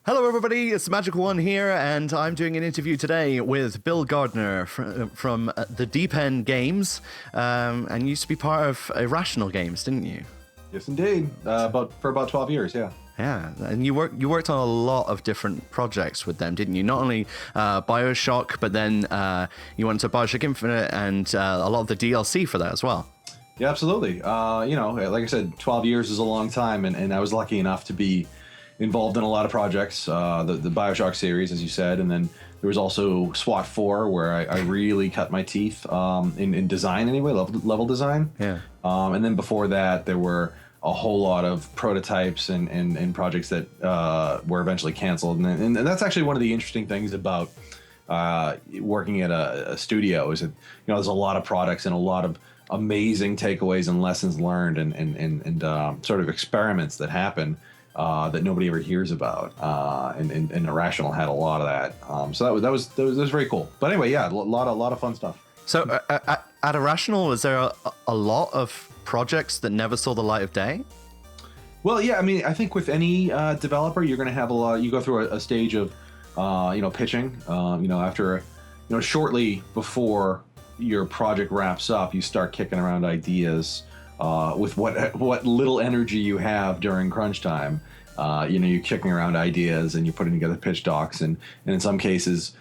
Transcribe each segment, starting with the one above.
Hello, everybody. It's Magical One here, and I'm doing an interview today with Bill Gardner from the Deep End Games, and you used to be part of Irrational Games, didn't you? Yes, indeed. For about 12 years, yeah. Yeah, and you worked on a lot of different projects with them, didn't you? Not only Bioshock, but then you went to Bioshock Infinite and a lot of the DLC for that as well. Yeah, absolutely. Like I said, 12 years is a long time, and I was lucky enough to be involved in a lot of projects, the Bioshock series, as you said, and then there was also SWAT 4, where I really cut my teeth in design anyway, level design. Yeah. And then before that, there were a whole lot of prototypes and projects that were eventually canceled. And that's actually one of the interesting things about working at a studio is that, there's a lot of products and a lot of amazing takeaways and lessons learned and sort of experiments that happen that nobody ever hears about, and Irrational had a lot of that. So that was very cool. But anyway, yeah, a lot of fun stuff. So at Irrational, is there a lot of projects that never saw the light of day? Well, yeah, I mean, I think with any developer, you're going to have a lot. You go through a stage of, pitching. After, shortly before your project wraps up, you start kicking around ideas. With what little energy you have during crunch time, you're kicking around ideas and you're putting together pitch docs and in some cases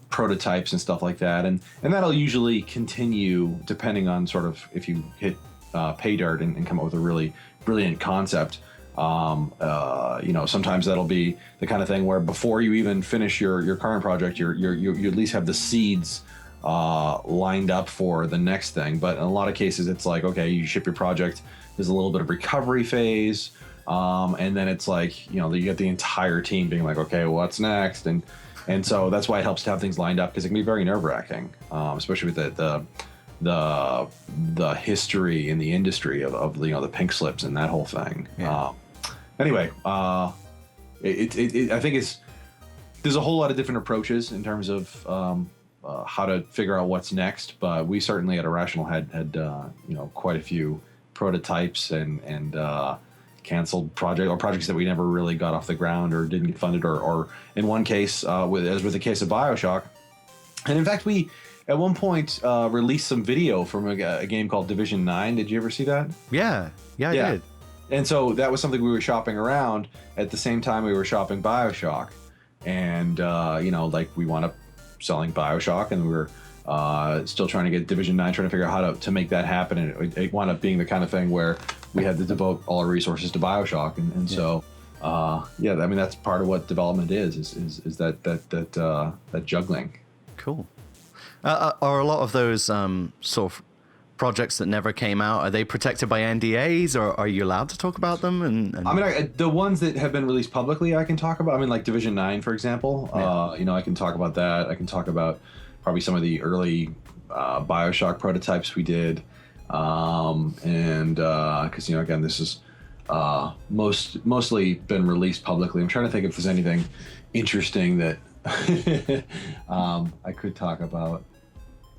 prototypes and stuff like that, and that'll usually continue depending on sort of if you hit pay dirt and come up with a really brilliant concept. Sometimes that'll be the kind of thing where before you even finish your current project, you at least have the seeds lined up for the next thing. But in a lot of cases, it's like, okay, you ship your project, there's a little bit of recovery phase, and then it's like, you get the entire team being like, okay, what's next? And so that's why it helps to have things lined up, because it can be very nerve-wracking, especially with the history in the industry of the pink slips and that whole thing. Yeah. Anyway, I think there's a whole lot of different approaches in terms of how to figure out what's next, but we certainly at Irrational had quite a few prototypes and canceled projects that we never really got off the ground or didn't get funded, or in one case, as with the case of Bioshock. And in fact, we at one point released some video from a game called Division 9. Did you ever see that? Yeah, I did. And so that was something we were shopping around at the same time we were shopping Bioshock, and we wound up selling Bioshock, and we were still trying to get Division 9, trying to figure out how to make that happen, and it wound up being the kind of thing where we had to devote all our resources to Bioshock, and so I mean, that's part of what development is that juggling. Cool. Are a lot of those sort of projects that never came out, are they protected by NDAs, or are you allowed to talk about them? And I mean, the ones that have been released publicly, I can talk about. I mean, like Division 9, for example. Yeah. I can talk about that. I can talk about probably some of the early Bioshock prototypes we did, and because again, this is mostly been released publicly. I'm trying to think if there's anything interesting that I could talk about.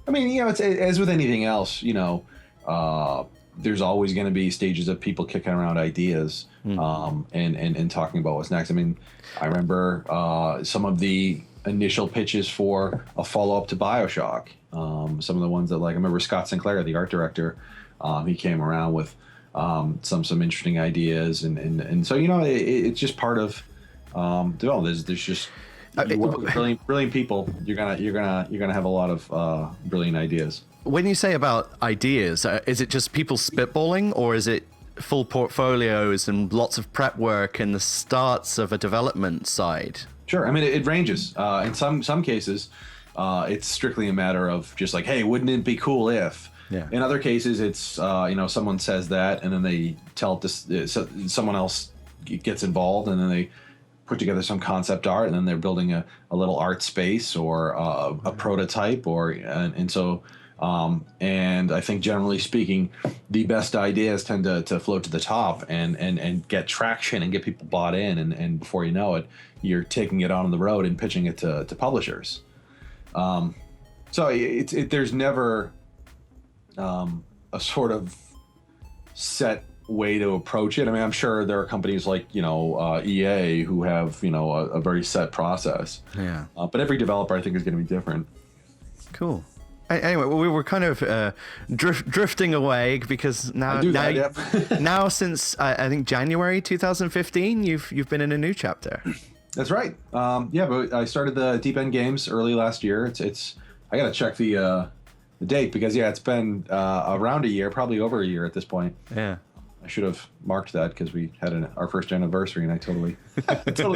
I mean, it's as with anything else, there's always going to be stages of people kicking around ideas, and talking about what's next. I mean, I remember some of the initial pitches for a follow-up to Bioshock. Some of the ones that, like, I remember Scott Sinclair, the art director, he came around with some interesting ideas, and so it's just part of there's just. You work with brilliant people. You're gonna have a lot of brilliant ideas. When you say about ideas, is it just people spitballing, or is it full portfolios and lots of prep work and the starts of a development side? Sure. I mean, it ranges. In some cases, it's strictly a matter of just like, hey, wouldn't it be cool if? Yeah. In other cases, it's someone says that, and then they tell it to someone else gets involved, and then they put together some concept art, and then they're building a little art space or a prototype, and so and I think generally speaking, the best ideas tend to float to the top and get traction and get people bought in, and before you know it, you're taking it on the road and pitching it to publishers. So there's never a sort of set way to approach it. I mean, I'm sure there are companies like, EA who have, a very set process. Yeah. But every developer, I think, is going to be different. Cool. Anyway, we were kind of drifting away because now since I think January 2015, you've been in a new chapter. That's right. But I started the Deep End Games early last year. It's I got to check the date because it's been around a year, probably over a year at this point. Yeah. I should have marked that because we had our first anniversary, and I totally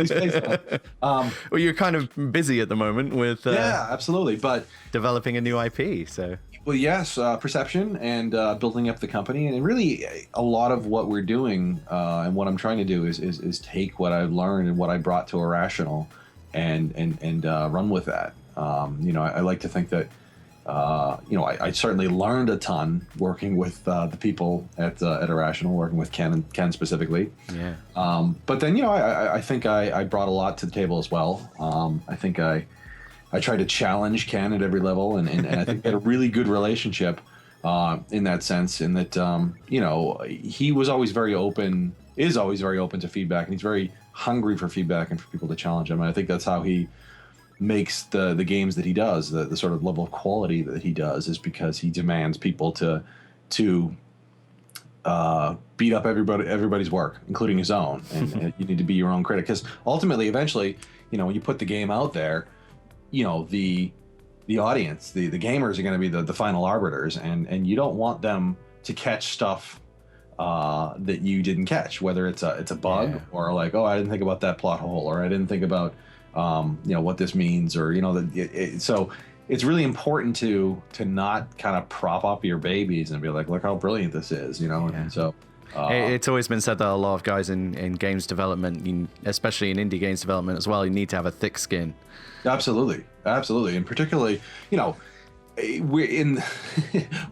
spaced that. Well, you're kind of busy at the moment with absolutely, but developing a new IP. So yes, perception and building up the company, and really a lot of what we're doing and what I'm trying to do is take what I've learned and what I brought to Irrational, and run with that. I like to think that. I certainly learned a ton working with the people at Irrational, working with Ken specifically. Yeah. But then, I think I brought a lot to the table as well. I think I tried to challenge Ken at every level, and I think we had a really good relationship in that sense, in that, he was always very open, is always very open to feedback, and he's very hungry for feedback and for people to challenge him. And I think that's how he makes the games that he does, the sort of level of quality that he does, is because he demands people to beat up everybody's work, including his own, and you need to be your own critic, because ultimately, eventually, when you put the game out there, the audience, the gamers are going to be the final arbiters, and you don't want them to catch stuff that you didn't catch, whether it's a bug or like, oh, I didn't think about that plot hole, or I didn't think about what this means, or so it's really important to not kind of prop up your babies and be like, look how brilliant this is, and so it's always been said that a lot of guys in games development, especially in indie games development as well, you need to have a thick skin. Absolutely, and particularly, we're in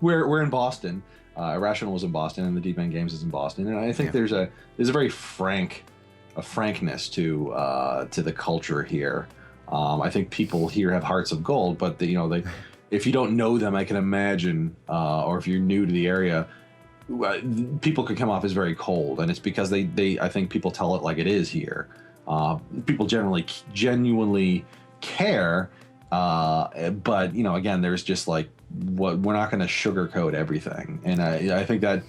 we're in Boston. Irrational was in Boston, and the Deep End Games is in Boston, and I think there's a very frankness to the culture here. I think people here have hearts of gold, but if you don't know them, I can imagine, or if you're new to the area, people could come off as very cold, and it's because they I think people tell it like it is here. People genuinely care, but again, there's just like, we're not going to sugarcoat everything, and I think that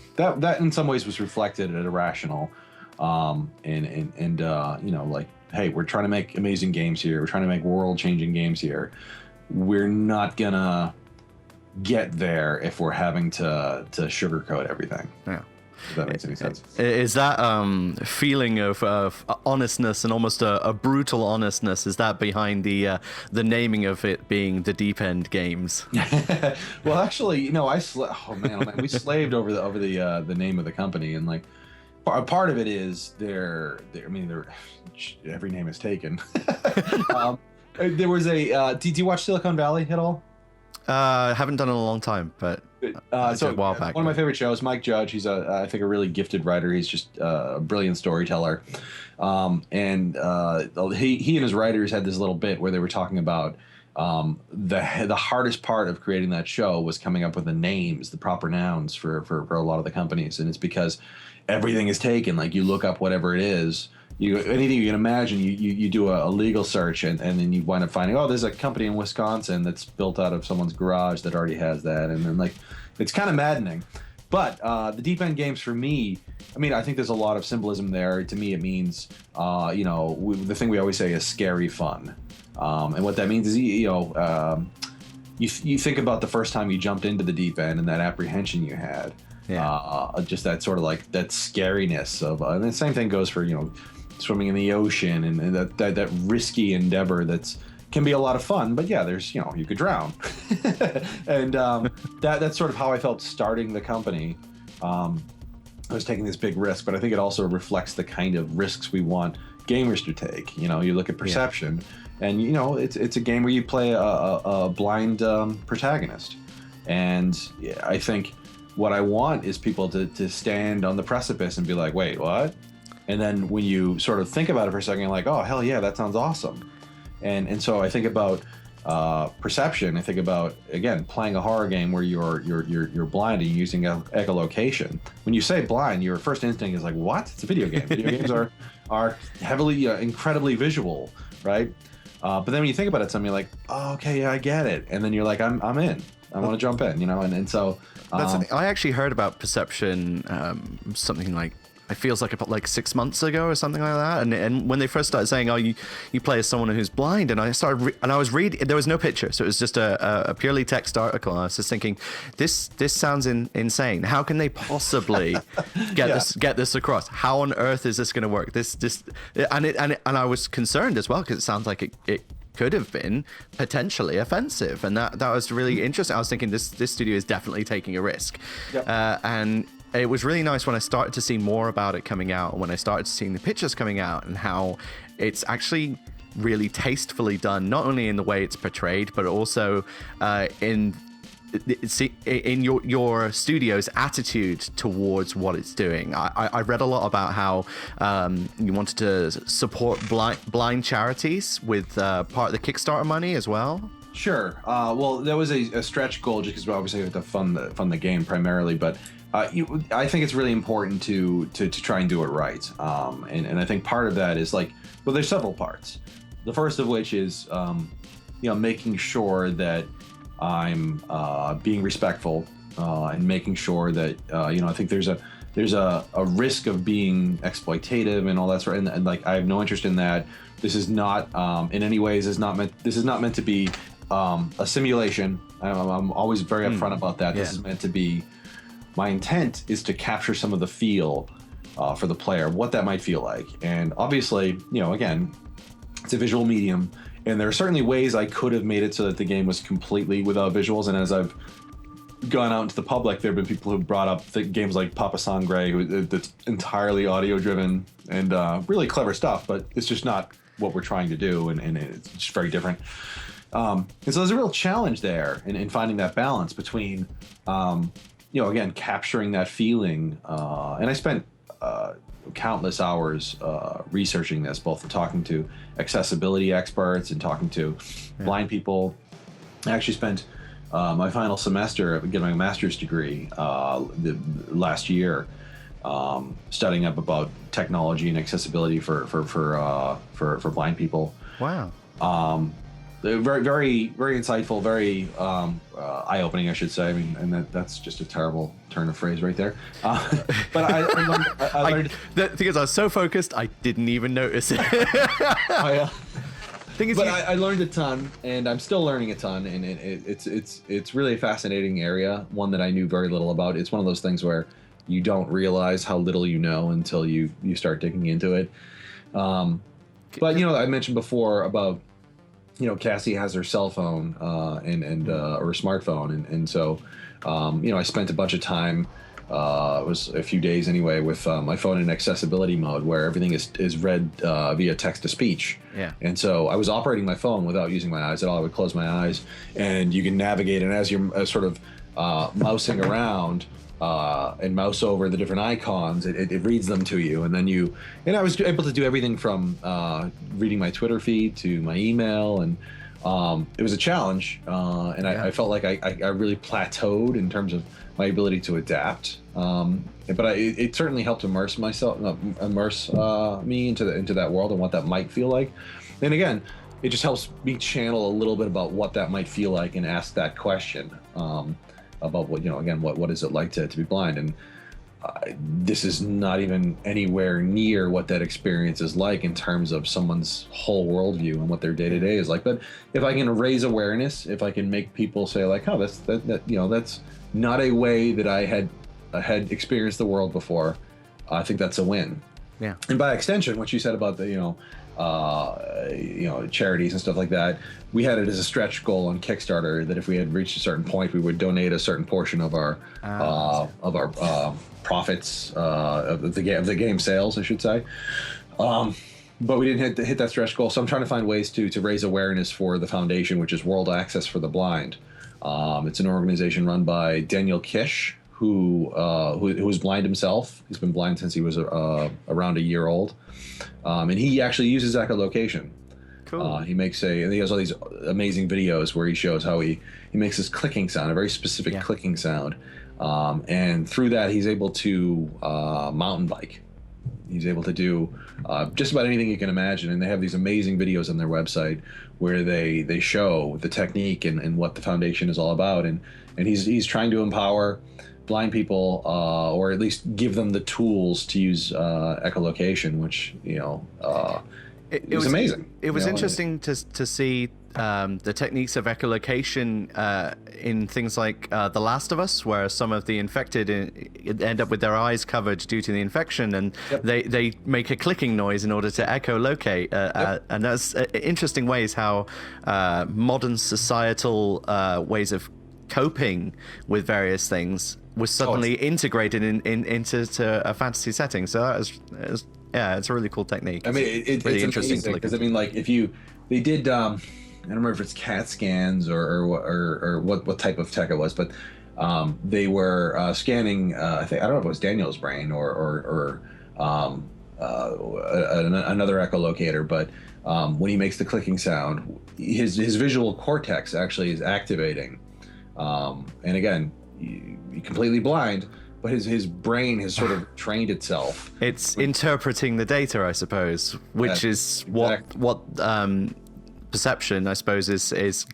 in some ways was reflected at Irrational. Like, hey, we're trying to make amazing games here. We're trying to make world-changing games here. We're not gonna get there if we're having to sugarcoat everything. Yeah. If that makes any sense. Is that feeling of honestness, and almost a brutal honestness, is that behind the naming of it being the Deep End Games? Well, actually, we slaved over the name of the company, and like, part of it is every name is taken. There was did you watch Silicon Valley at all? I haven't done it in a long time, but so a while back. One of my favorite shows, Mike Judge. He's I think a really gifted writer. He's just a brilliant storyteller. And he and his writers had this little bit where they were talking about the hardest part of creating that show was coming up with the names, the proper nouns for a lot of the companies, and it's because everything is taken. Like, you look up whatever it is, anything you can imagine, you do a legal search, and then you wind up finding, oh, there's a company in Wisconsin that's built out of someone's garage that already has that, and then like, it's kind of maddening. But the Deep End Games, for me, I think there's a lot of symbolism there. To me, it means the thing we always say is scary fun, and what that means is you think about the first time you jumped into the deep end and that apprehension you had. Just that sort of like that scariness of, and the same thing goes for swimming in the ocean, and that risky endeavor can be a lot of fun, but there's you could drown. And that's sort of how I felt starting the company. I was taking this big risk, but I think it also reflects the kind of risks we want gamers to take. You look at Perception, and it's a game where you play a blind protagonist, and I think what I want is people to stand on the precipice and be like, wait, what? And then when you sort of think about it for a second, you're like, oh, hell yeah, that sounds awesome. And so I think about perception, I think about, again, playing a horror game where you're blind and you're using echolocation. When you say blind, your first instinct is like, what? It's a video game. Video games are heavily, incredibly visual, right? But then when you think about it, something you're like, oh, okay, yeah, I get it. And then you're like, I'm in. I want to jump in, and so... I actually heard about perception something like, it feels like about 6 months ago or something like that. And when they first started saying, oh, you play as someone who's blind, and I was reading, there was no picture, so it was just a purely text article. And I was just thinking, this sounds insane. How can they possibly get this across? How on earth is this going to work? And I was concerned as well, because it sounds like it could have been potentially offensive, and that was really interesting. I was thinking this studio is definitely taking a risk. Yep. And it was really nice when I started to see more about it coming out, and when I started seeing the pictures coming out, and how it's actually really tastefully done, not only in the way it's portrayed, but also in your studio's attitude towards what it's doing. I read a lot about how you wanted to support blind charities with part of the Kickstarter money as well. Sure. Well, that was a stretch goal, just because obviously we have to fund the game primarily, but I think it's really important to try and do it right. And I think part of that is there's several parts. The first of which is making sure that I'm being respectful and making sure that I think there's a risk of being exploitative and all that sort. And I have no interest in that. This is not in any ways is not meant to be a simulation. I'm always very upfront about that. This is meant to be. My intent is to capture some of the feel for the player, what that might feel like. And obviously, again, it's a visual medium, and there are certainly ways I could have made it so that the game was completely without visuals. And as I've gone out into the public, there have been people who brought up games like Papa Sangre, that's entirely audio driven and really clever stuff, but it's just not what we're trying to do, and it's just very different. And so there's a real challenge there in finding that balance between again, capturing that feeling. And I spent countless hours researching this, both talking to accessibility experts and talking to blind people. I actually spent my final semester getting my master's degree last year, studying up about technology and accessibility for blind people. Wow. Very, very, very insightful, very eye-opening, I should say. I mean, and that's just a terrible turn of phrase right there. But I learned. The thing is, I was so focused, I didn't even notice it. I learned a ton, and I'm still learning a ton, and it's really a fascinating area, one that I knew very little about. It's one of those things where you don't realize how little you know until you start digging into it. But I mentioned before about. Cassie has her cell phone or a smartphone, and so I spent a bunch of time. It was a few days anyway with my phone in accessibility mode, where everything is read via text to speech. Yeah. And so I was operating my phone without using my eyes at all. I would close my eyes, and you can navigate. And as you're sort of mousing around. And mouse over the different icons, it reads them to you, and I was able to do everything from reading my Twitter feed to my email, and it was a challenge, and I felt like I really plateaued in terms of my ability to adapt, but it certainly helped immerse me into that world and what that might feel like. And again, it just helps me channel a little bit about what that might feel like and ask that question. About what is it like to be blind, and this is not even anywhere near what that experience is like in terms of someone's whole worldview and what their day to day is like. But if I can raise awareness, if I can make people say like, oh, that's not a way that I had experienced the world before, I think that's a win. Yeah. And by extension, what you said about the charities and stuff like that, we had it as a stretch goal on Kickstarter that if we had reached a certain point, we would donate a certain portion of our profits of the game sales, I should say. But we didn't hit that stretch goal, so I'm trying to find ways to raise awareness for the foundation, which is World Access for the Blind. It's an organization run by Daniel Kish, who was blind himself. He's been blind since he was around a year old, and he actually uses echolocation. Cool. He has all these amazing videos where he shows how he makes this clicking sound, a very specific clicking sound. And through that, he's able to mountain bike. He's able to do just about anything you can imagine. And they have these amazing videos on their website where they show the technique and what the foundation is all about. And he's trying to empower blind people, or at least give them the tools to use echolocation, which, it was amazing. It was interesting to see the techniques of echolocation in things like The Last of Us, where some of the infected end up with their eyes covered due to the infection, and they make a clicking noise in order to echolocate. And that's interesting ways how modern societal ways of coping with various things was suddenly integrated into a fantasy setting. So that was it's a really cool technique. I mean, it's really interesting interesting to look because at. I mean, like they did I don't remember if it's CAT scans or what type of tech it was, but they were scanning. I don't know if it was Daniel's brain or another echolocator, but when he makes the clicking sound, his visual cortex actually is activating. And again, you're completely blind, but his brain has sort of trained itself. It's interpreting the data, I suppose, which is what perception, I suppose, is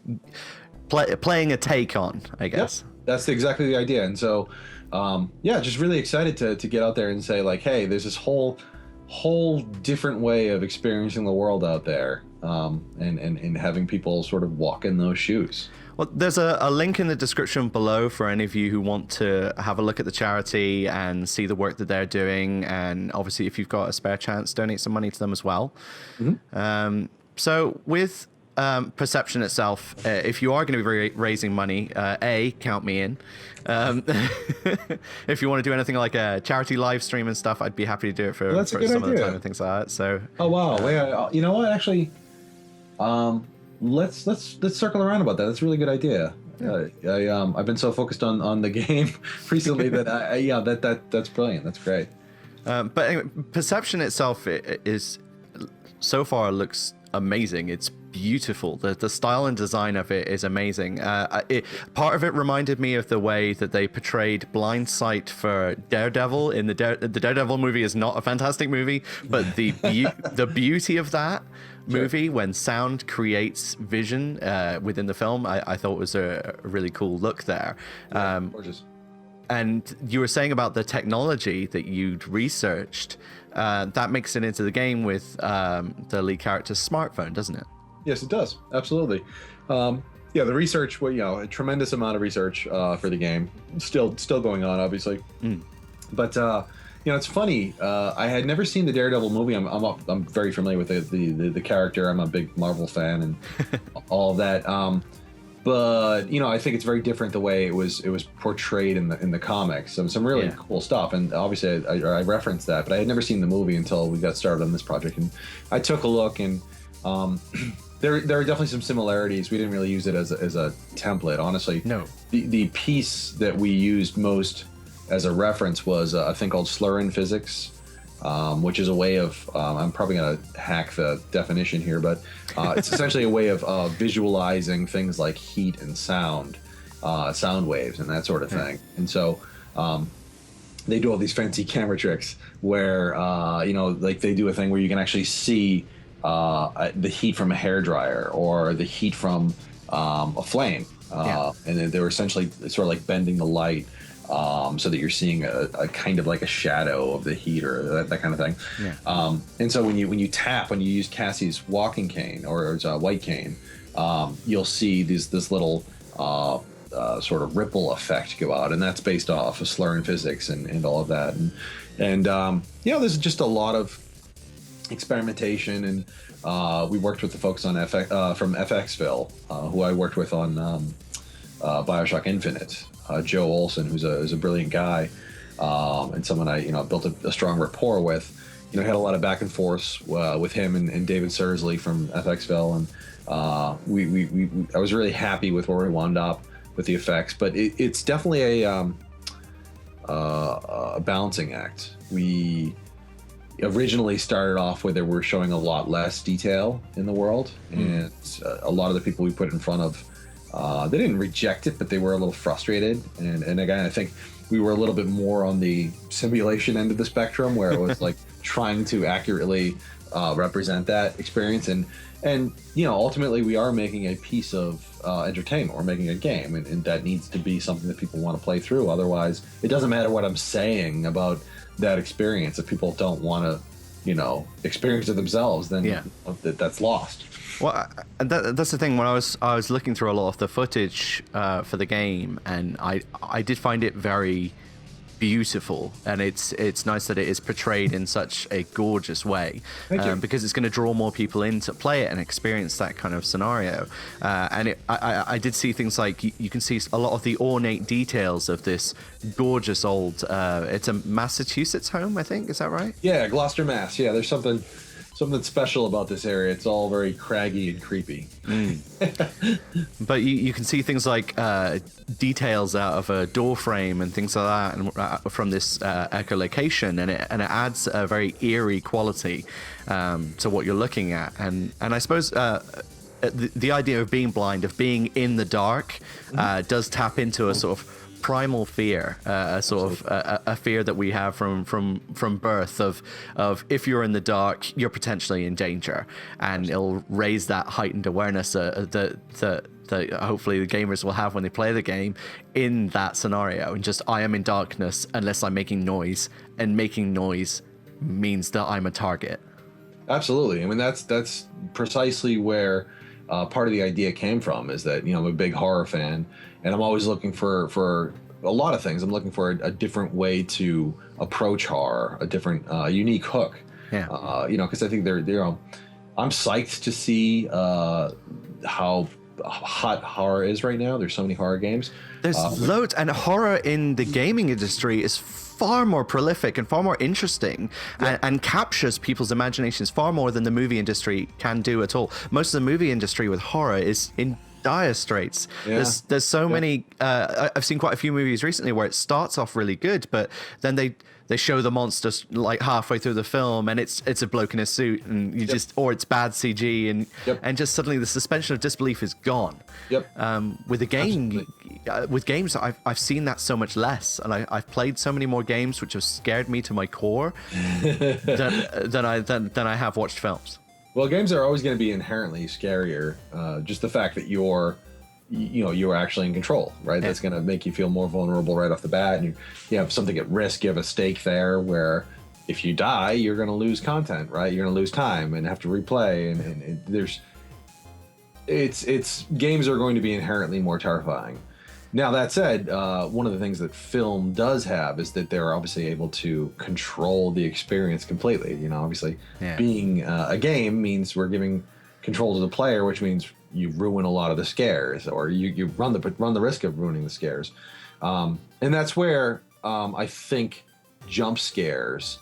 playing a take on, I guess. Yep. That's exactly the idea. And so, just really excited to get out there and say, like, hey, there's this whole different way of experiencing the world out there, and having people sort of walk in those shoes. Well, there's a link in the description below for any of you who want to have a look at the charity and see the work that they're doing. And obviously, if you've got a spare chance, donate some money to them as well. Mm-hmm. So with Perception itself, if you are going to be raising money, count me in. If you want to do anything like a charity live stream and stuff, I'd be happy to do it for some of the time and things like that. So. Oh wow! You know what? Actually, let's circle around about that. That's a really good idea. Yeah. I've been so focused on the game recently that that's brilliant. That's great. But anyway, Perception itself is so far looks amazing. It's beautiful. The style and design of it is amazing. Part of it reminded me of the way that they portrayed blind sight for Daredevil in the Daredevil movie. Is not a fantastic movie, but the beauty of that movie when sound creates vision within the film, I thought was a really cool look there. Gorgeous. And you were saying about the technology that you'd researched, that makes it into the game with the lead character's smartphone, doesn't it? Yes, it does. Absolutely. The research, a tremendous amount of research for the game. Still going on, obviously. But it's funny. I had never seen the Daredevil movie. I'm very familiar with the character. I'm a big Marvel fan and all that. But I think it's very different the way it was portrayed in the comics. Some really cool stuff. And obviously I referenced that, but I had never seen the movie until we got started on this project. And I took a look, and there are definitely some similarities. We didn't really use it as a template, honestly. No. The piece that we used most as a reference was a thing called slur-in physics, which is a way of, I'm probably going to hack the definition here, but it's essentially a way of visualizing things like heat and sound waves and that sort of thing. And so they do all these fancy camera tricks where, like they do a thing where you can actually see the heat from a hairdryer or the heat from a flame. And then they're essentially sort of like bending the light so that you're seeing a kind of like a shadow of the heat or that kind of thing. Yeah. And so when you use Cassie's walking cane or it's a white cane, you'll see this little sort of ripple effect go out, and that's based off of slur-in physics and all of that. And there's just a lot of experimentation, and we worked with the folks on from FXville, who I worked with on Bioshock Infinite. Joe Olson, who's a brilliant guy, and someone I built a strong rapport with. Had a lot of back and forth with him and David Sursley from FXville, and I was really happy with where we wound up with the effects. But it's definitely a balancing act. originally started off where they were showing a lot less detail in the world, and a lot of the people we put in front of, they didn't reject it, but they were a little frustrated. And again, I think we were a little bit more on the simulation end of the spectrum, where it was like trying to accurately represent that experience. And ultimately we are making a piece of entertainment. We're making a game, and that needs to be something that people want to play through. Otherwise, it doesn't matter what I'm saying about that experience. If people don't want to, experience it themselves, then that's lost. Well, that's the thing. When I was looking through a lot of the footage for the game, and I did find it very beautiful, and it's nice that it is portrayed in such a gorgeous way, because it's going to draw more people in to play it and experience that kind of scenario. And I did see things like you can see a lot of the ornate details of this gorgeous old. It's a Massachusetts home, I think. Is that right? Yeah, Gloucester, Mass. Yeah, there's something special about this area. It's all very craggy and creepy. But you can see things like details out of a door frame and things like that, and from this echolocation, and it adds a very eerie quality to what you're looking at. And I suppose the idea of being blind, of being in the dark, does tap into a sort of primal fear, a sort of a fear that we have from birth of if you're in the dark, you're potentially in danger, and it'll raise that heightened awareness that hopefully the gamers will have when they play the game in that scenario. And just, I am in darkness unless I'm making noise, and making noise means that I'm a target. Absolutely. I mean, that's precisely where part of the idea came from, is that, I'm a big horror fan, and I'm always looking for a lot of things. I'm looking for a different way to approach horror, a different unique hook. Yeah. Because I think I'm psyched to see how hot horror is right now. There's so many horror games. There's loads, and horror in the gaming industry is far more prolific and far more interesting, and captures people's imaginations far more than the movie industry can do at all. Most of the movie industry with horror is in dire straits. There's so many. I've seen quite a few movies recently where it starts off really good, but then they show the monsters like halfway through the film, and it's a bloke in a suit, and you or it's bad CG, and just suddenly the suspension of disbelief is gone. With the game, with games, I've seen that so much less, and I've played so many more games which have scared me to my core than I have watched films. Well, games are always going to be inherently scarier. Just the fact that you're actually in control, right? Yeah. That's going to make you feel more vulnerable right off the bat. And you have something at risk. You have a stake there where if you die, you're going to lose content, right? You're going to lose time and have to replay. And games are going to be inherently more terrifying. Now, that said, one of the things that film does have is that they're obviously able to control the experience completely. Obviously, being a game means we're giving control to the player, which means you ruin a lot of the scares, or you run the risk of ruining the scares. And that's where I think jump scares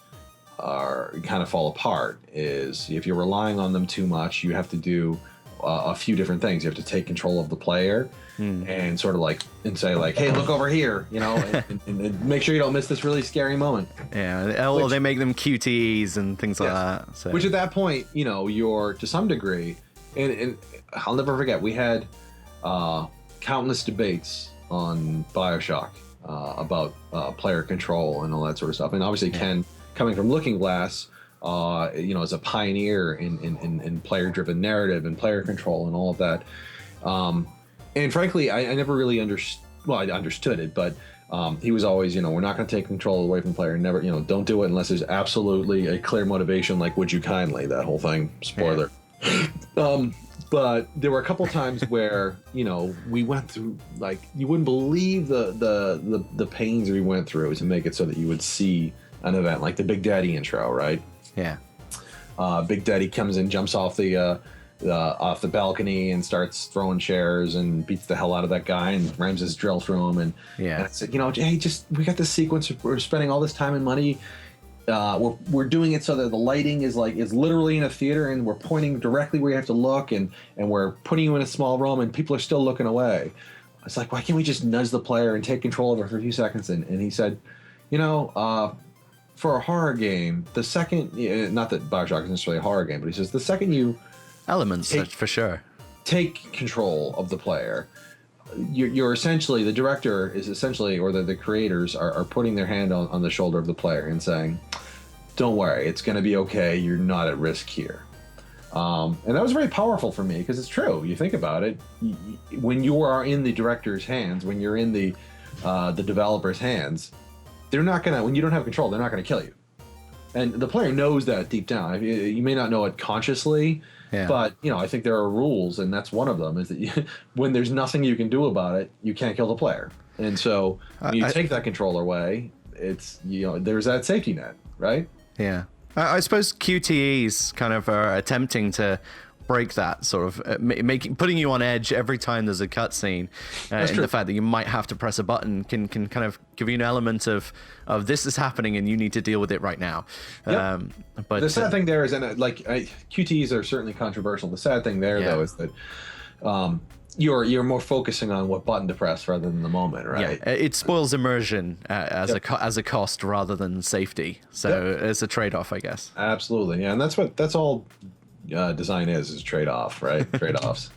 kind of fall apart, is if you're relying on them too much, you have to do a few different things. You have to take control of the player and sort of say, hey, look over here, and make sure you don't miss this really scary moment. Yeah. They make them QTEs and things like that. So. Which at that point, you're to some degree, and I'll never forget, we had countless debates on BioShock about player control and all that sort of stuff. And obviously Ken, coming from Looking Glass, as a pioneer in player-driven narrative and player control and all of that. And frankly, I never really understood. Well, I understood it, but he was always, we're not going to take control away from the player. Never, don't do it unless there's absolutely a clear motivation. Like, would you kindly? That whole thing. Spoiler. Yeah. But there were a couple times where we went through, you wouldn't believe the pains we went through to make it so that you would see an event like the Big Daddy intro, right? Yeah. Big Daddy comes in, jumps off the balcony and starts throwing chairs and beats the hell out of that guy and rams his drill through him. And I said, hey, we got this sequence. We're spending all this time and money. We're doing it so that the lighting is literally in a theater, and we're pointing directly where you have to look, and we're putting you in a small room, and people are still looking away. It's like, why can't we just nudge the player and take control of it for a few seconds? And he said, for a horror game, the second, not that Bioshock is necessarily a horror game, but he says the second you elements for sure take control of the player, you're essentially, the director is essentially, or the creators are putting their hand on the shoulder of the player and saying, don't worry, it's going to be okay. You're not at risk here. And that was very powerful for me because it's true. You think about it, when you are in the director's hands, when you're in the developer's hands, they're not gonna, when you don't have control, they're not gonna kill you. And the player knows that deep down. You may not know it consciously, but I think there are rules, and that's one of them. Is that when there's nothing you can do about it, you can't kill the player. And so when you take that control away, it's there's that safety net, right? Yeah. I suppose QTEs kind of are attempting to break that sort of putting you on edge every time there's a cutscene, and the fact that you might have to press a button can kind of give you an element of this is happening and you need to deal with it right now. Yep. But the sad thing there is, and QTEs are certainly controversial. The sad thing there though is that you're more focusing on what button to press rather than the moment, right? Yeah, it spoils immersion as a cost rather than safety. So it's a trade-off, I guess. Absolutely, yeah, and that's all design is trade-off, right? Trade-offs.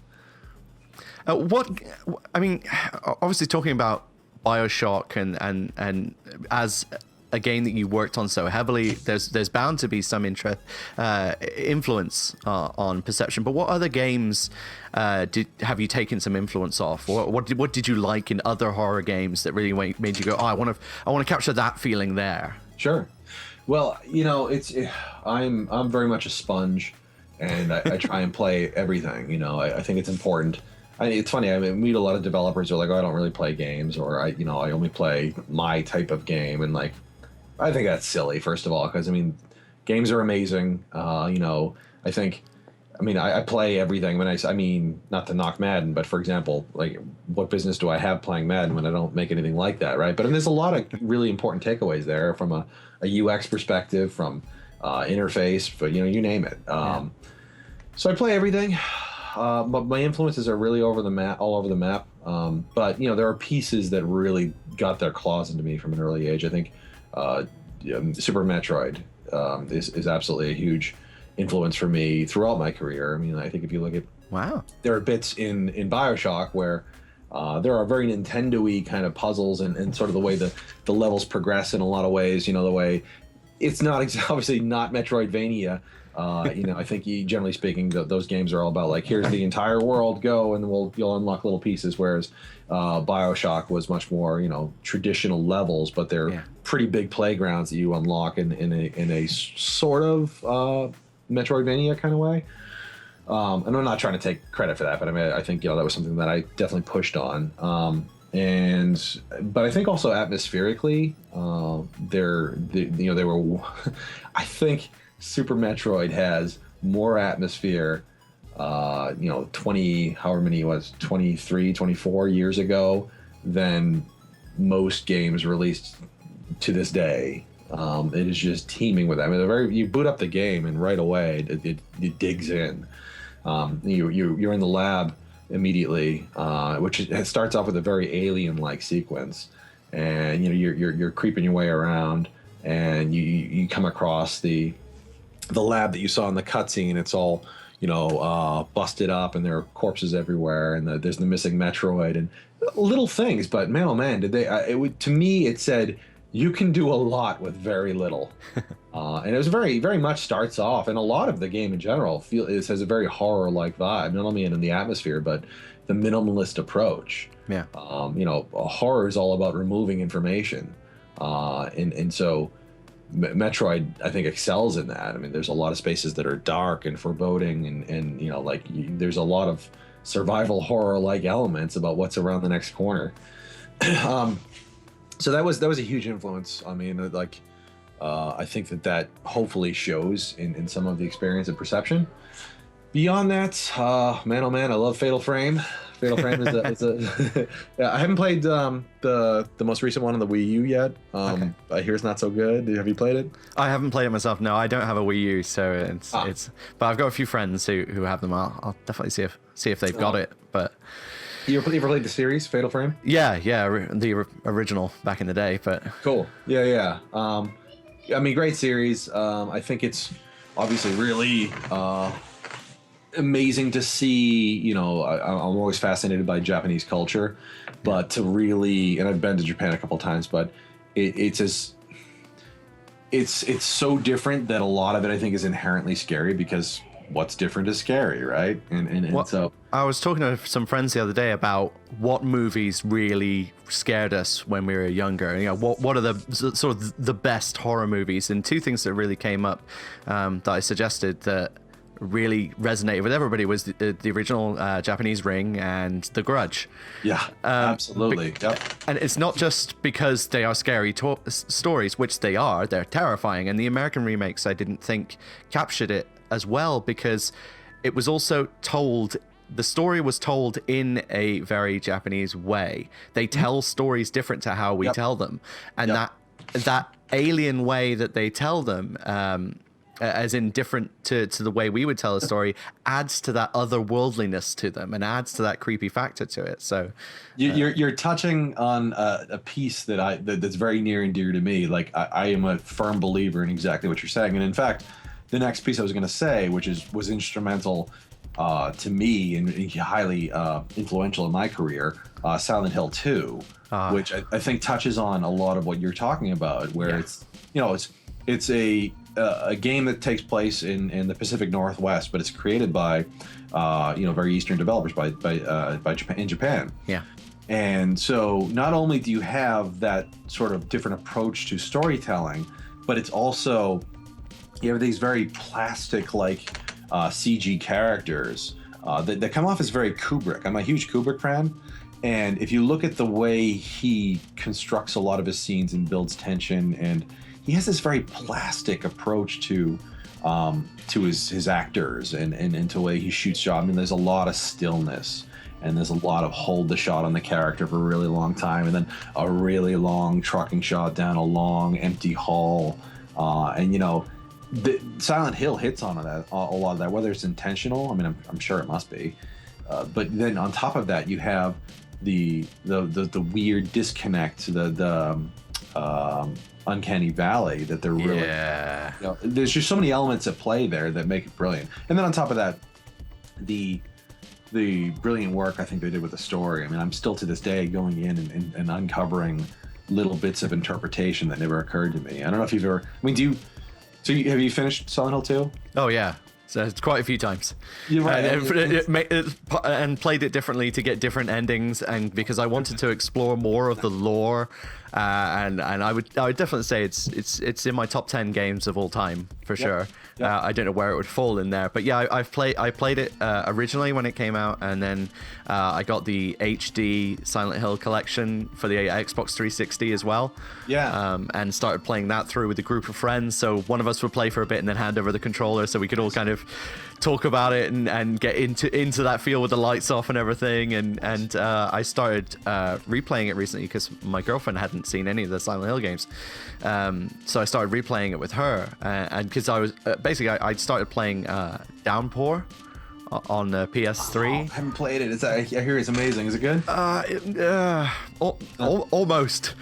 Obviously talking about BioShock and as a game that you worked on so heavily, there's bound to be some influence on perception. But what other games have you taken some influence off? What did you like in other horror games that really made you go, oh, I want to capture that feeling there? Sure. Well, I'm very much a sponge, and I try and play everything. I think it's important. It's funny. I meet a lot of developers who are like, oh, I don't really play games, or I only play my type of game, and I think that's silly, first of all, because games are amazing. I play everything. I mean, not to knock Madden, but for example, what business do I have playing Madden when I don't make anything like that, right? But there's a lot of really important takeaways there from a UX perspective, from interface, but you name it. So I play everything. But my influences are really all over the map. But there are pieces that really got their claws into me from an early age. I think Super Metroid is absolutely a huge influence for me throughout my career. I think if you look at there are bits in BioShock where there are very Nintendo-y kind of puzzles and sort of the way the levels progress in a lot of ways. The way it's not obviously not Metroidvania. I think generally speaking, those games are all about here's the entire world, go, and you'll unlock little pieces. Whereas BioShock was much more traditional levels, but they're pretty big playgrounds that you unlock in a sort of Metroidvania kind of way. And I'm not trying to take credit for that, but I think that was something that I definitely pushed on. But I think also atmospherically, they were. I think Super Metroid has more atmosphere, 23, 24 years ago than most games released to this day. It is just teeming with that. You boot up the game and right away it digs in. You're in the lab immediately, which starts off with a very alien-like sequence, and you're creeping your way around, and you come across the lab that you saw in the cutscene. It's all busted up, and there are corpses everywhere, and there's the missing Metroid and little things. But man, oh man, did they? To me, it said you can do a lot with very little, and it was very, very much starts off, and a lot of the game in general has a very horror-like vibe, not only in the atmosphere but the minimalist approach. Yeah. Horror is all about removing information, and so Metroid, I think, excels in that. There's a lot of spaces that are dark and foreboding, and there's a lot of survival horror-like elements about what's around the next corner. So that was a huge influence on me, and I think that hopefully shows in some of the experience and perception. Beyond that, man, oh man, I love Fatal Frame. Fatal Frame is a I haven't played the most recent one on the Wii U yet. I hear it's not so good. Have you played it? I haven't played it myself. No, I don't have a Wii U, so it's. But I've got a few friends who have them. I'll definitely see if they've got it. But you ever played the series Fatal Frame? Yeah, the original back in the day. But cool. Yeah. I mean, great series. I think it's obviously really amazing to see. You know, I'm always fascinated by Japanese culture, but to really, and I've been to Japan a couple of times, but it's so different that a lot of it I think is inherently scary because what's different is scary, right? And so I was talking to some friends the other day about what movies really scared us when we were younger. You know, what are the sort of the best horror movies? And two things that really came up that I suggested that really resonated with everybody was the original Japanese Ring and The Grudge. Yeah, absolutely. Yep. And it's not just because they are scary stories, which they are. They're terrifying. And the American remakes, I didn't think captured it as well because it was also told. The story was told in a very Japanese way. They tell stories different to how we tell them, and that alien way that they tell them. As in different to the way we would tell a story, adds to that otherworldliness to them and adds to that creepy factor to it. So you're touching on a piece that's very near and dear to me. Like I am a firm believer in exactly what you're saying. And in fact, the next piece I was going to say, which was instrumental to me and highly influential in my career, Silent Hill 2, which I think touches on a lot of what you're talking about, where it's a game that takes place in the Pacific Northwest, but it's created by very Eastern developers by Japan. Yeah. And so not only do you have that sort of different approach to storytelling, but it's also you have these very plastic-like CG characters that come off as very Kubrick. I'm a huge Kubrick fan. And if you look at the way he constructs a lot of his scenes and builds tension, and he has this very plastic approach to his actors and to the way he shoots shots. I mean, there's a lot of stillness and there's a lot of hold the shot on the character for a really long time, and then a really long trucking shot down a long empty hall. The Silent Hill hits on that a lot of that, whether it's intentional. I mean, I'm sure it must be, but then on top of that, you have the weird disconnect, the uncanny valley that they're really. Yeah. There's just so many elements at play there that make it brilliant. And then on top of that, the brilliant work I think they did with the story. I mean, I'm still to this day going in and uncovering little bits of interpretation that never occurred to me. I don't know if you've ever. I mean, have you finished Silent Hill 2? Oh yeah. So it's quite a few times. You're right. And played it differently to get different endings, and because I wanted to explore more of the lore, and I would definitely say it's in my top 10 games of all time for sure. Yep. I don't know where it would fall in there, but yeah, I played it originally when it came out, and then I got the HD Silent Hill collection for the Xbox 360 as well. Yeah. And started playing that through with a group of friends. So one of us would play for a bit and then hand over the controller, so we could all kind of talk about it and get into that feel with the lights off and everything. And I started replaying it recently because my girlfriend hadn't seen any of the Silent Hill games. So I started replaying it with her, and because I was I started playing Downpour on the PS3. I haven't played it. I hear it's amazing. Is it good? Almost.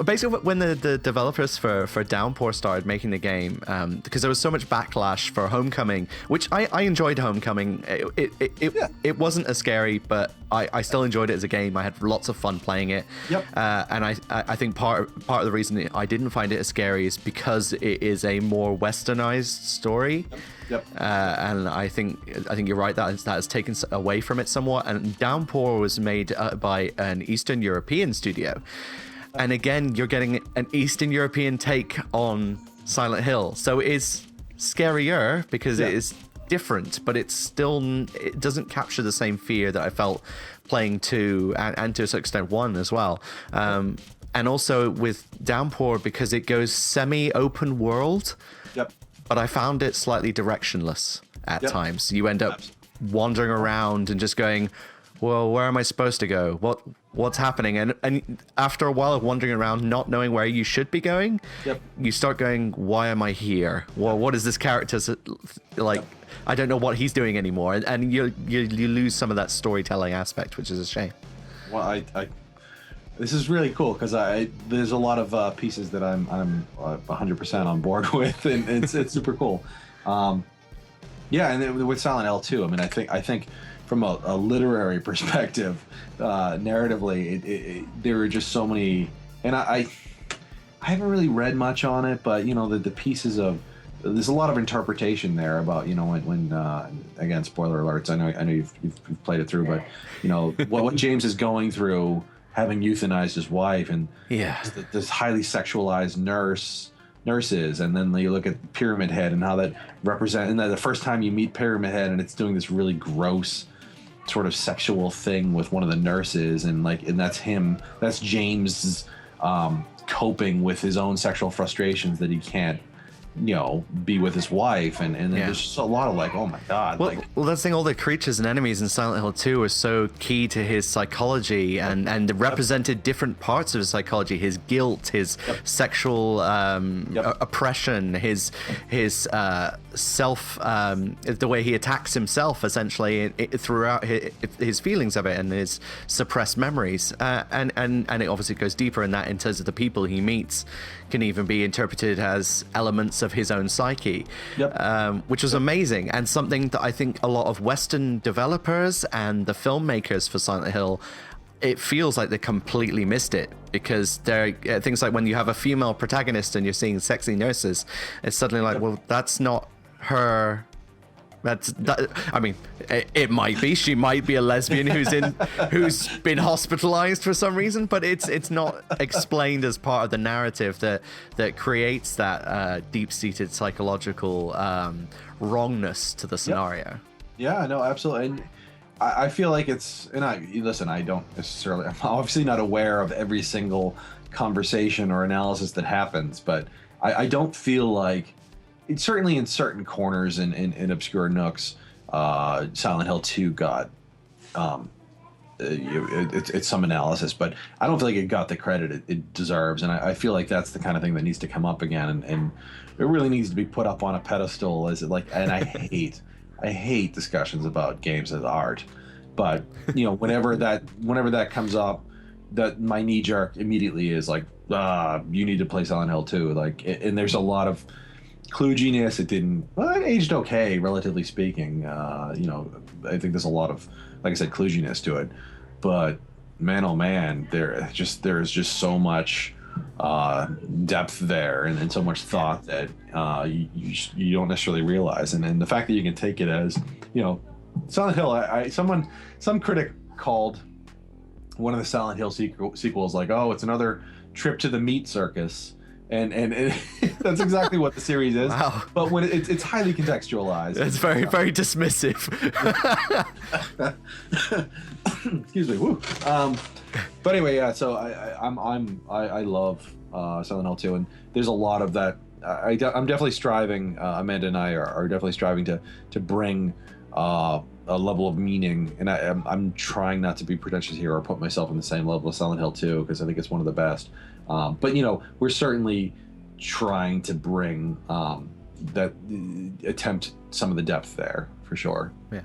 Basically, when the developers for Downpour started making the game, because there was so much backlash for Homecoming, which I enjoyed Homecoming. It wasn't as scary, but I still enjoyed it as a game. I had lots of fun playing it. Yep. And I think part of the reason I didn't find it as scary is because it is a more westernized story. Yep. And I think you're right, that has taken away from it somewhat. And Downpour was made by an Eastern European studio. And again, you're getting an Eastern European take on Silent Hill. So it is scarier because it is different, but it doesn't capture the same fear that I felt playing 2 and to a certain extent 1 as well. And also with Downpour, because it goes semi-open world. Yep. But I found it slightly directionless at times. You end up wandering around and just going, well, where am I supposed to go? What's happening? And after a while of wandering around, not knowing where you should be going, you start going, why am I here? Well, what is this character like? I don't know what he's doing anymore. And you lose some of that storytelling aspect, which is a shame. Well, This is really cool because there's a lot of pieces that I'm 100% on board with, and it's super cool. Yeah, and then with Silent Hill 2, I mean, I think from a literary perspective, narratively, there were just so many, and I haven't really read much on it, but the pieces of, there's a lot of interpretation there about when again, spoiler alerts. I know you've played it through, but what James is going through, having euthanized his wife, and this highly sexualized nurses, and then you look at Pyramid Head and how that represents, and the first time you meet Pyramid Head, and it's doing this really gross sort of sexual thing with one of the nurses, and that's James coping with his own sexual frustrations that he can't be with his wife, and there's just a lot of oh my god. Well, that's the thing, all the creatures and enemies in Silent Hill 2 are so key to his psychology, and represented different parts of his psychology, his guilt, his sexual oppression, his self, the way he attacks himself essentially throughout his feelings of it and his suppressed memories, and it obviously goes deeper in that, in terms of the people he meets can even be interpreted as elements of his own psyche, which was amazing, and something that I think a lot of Western developers and the filmmakers for Silent Hill, it feels like they completely missed it, because there are things like when you have a female protagonist and you're seeing sexy nurses, it's suddenly like, well, that's not her. I mean, it might be. She might be a lesbian who's been hospitalized for some reason, but it's not explained as part of the narrative that creates that deep-seated psychological wrongness to the scenario. Yeah, no, absolutely. And I feel like it's, and I don't necessarily, I'm obviously not aware of every single conversation or analysis that happens, but I don't feel like, it's certainly in certain corners in obscure nooks, Silent Hill 2 got it's some analysis, but I don't feel like it got the credit it deserves, and I feel like that's the kind of thing that needs to come up again, and it really needs to be put up on a pedestal as and I hate discussions about games as art, but whenever that comes up, that my knee jerk immediately is like, you need to play Silent Hill 2, and there's a lot of kludginess. It aged okay, relatively speaking. I think there's a lot of, like I said, kludginess to it, but man, oh man, there is just so much depth there, and so much thought that you don't necessarily realize, and the fact that you can take it as Silent Hill. Some critic called one of the Silent Hill sequels like, oh, it's another trip to the meat circus. And that's exactly what the series is. Wow. But when it's highly contextualized. It's very, very dismissive. Excuse me. Woo. But anyway, yeah. So I love Silent Hill 2, and there's a lot of that. I'm definitely striving. Amanda and I are definitely striving to bring a level of meaning, and I'm trying not to be pretentious here or put myself in the same level as Silent Hill 2, because I think it's one of the best. But we're certainly trying to bring that attempt some of the depth there for sure. Yeah.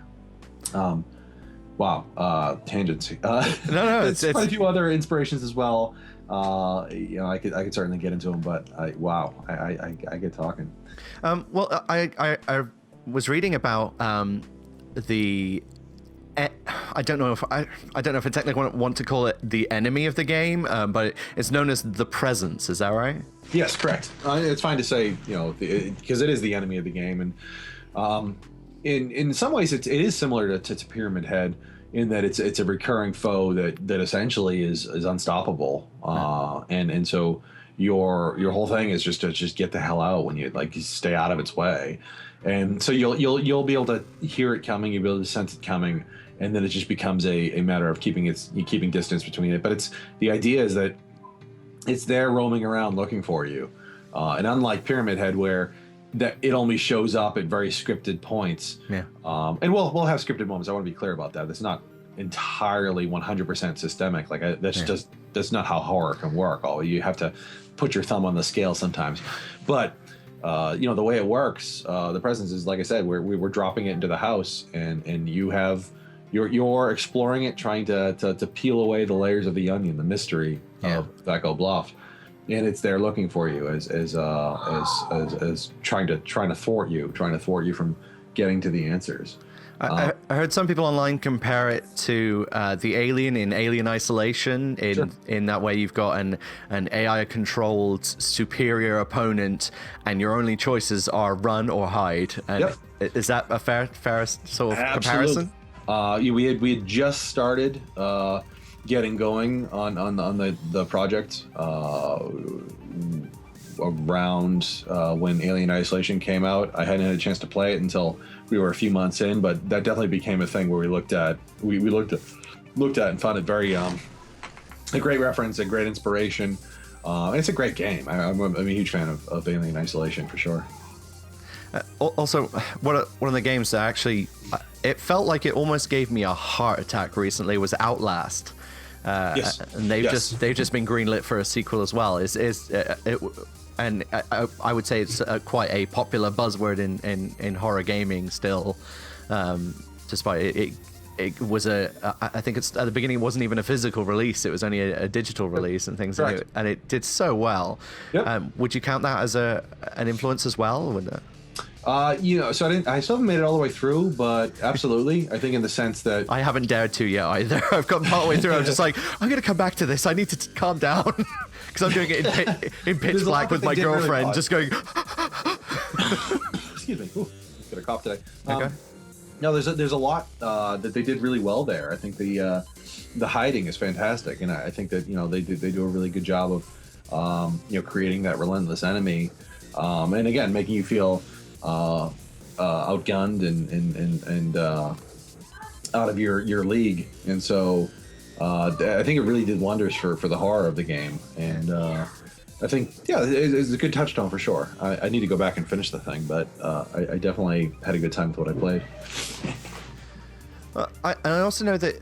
Wow. Tangents. No. It's quite a few other inspirations as well. I could certainly get into them, but I get talking. Well, I was reading about the. I don't know if I technically want to call it the enemy of the game, but it's known as the Presence. Is that right? Yes, correct. It's fine to say, because it is the enemy of the game, and in some ways it is similar to Pyramid Head in that it's a recurring foe that essentially is unstoppable, and so your whole thing is just to get the hell out when you stay out of its way, and so you'll be able to hear it coming, you'll be able to sense it coming. And then it just becomes a matter of keeping distance between it. But the idea is that it's there roaming around looking for you. And unlike Pyramid Head, where that it only shows up at very scripted points. Yeah. And we'll have scripted moments. I want to be clear about that. It's not entirely 100% systemic. That's not how horror can work. You have to put your thumb on the scale sometimes. But the way it works, the Presence is, like I said, we're dropping it into the house, and you have you're exploring it, trying to peel away the layers of the onion, the mystery of Echo Bluff, and it's there looking for you as trying to thwart you from getting to the answers. I heard some people online compare it to the Alien in Alien Isolation. In that way, you've got an AI-controlled superior opponent, and your only choices are run or hide. And is that a fair sort of comparison? We had just started getting going on the project around when Alien Isolation came out. I hadn't had a chance to play it until we were a few months in, but that definitely became a thing where we looked at and found it very a great reference, a great inspiration. It's a great game. I'm a huge fan of Alien Isolation for sure. Also, one of the games that actually it felt like it almost gave me a heart attack recently was Outlast. Yes. And they've just been greenlit for a sequel as well. And I would say it's quite a popular buzzword in horror gaming still, despite it was I think it's at the beginning it wasn't even a physical release, it was only a digital release and things, and it did so well. Would you count that as an influence as well? So I still haven't made it all the way through, but absolutely. I think in the sense that I haven't dared to yet either. I've gotten part way through. I'm just like, I'm going to come back to this. I need to calm down because I'm doing it in pitch black with my girlfriend, really just going. Excuse me. Ooh, got a cough today. Okay. No, there's a lot that they did really well there. I think the hiding is fantastic, and I think that they do a really good job of creating that relentless enemy, and again making you feel outgunned and out of your league, and so I think it really did wonders for the horror of the game, and I think it's a good touchstone for sure. I need to go back and finish the thing, but I definitely had a good time with what I played. I also know that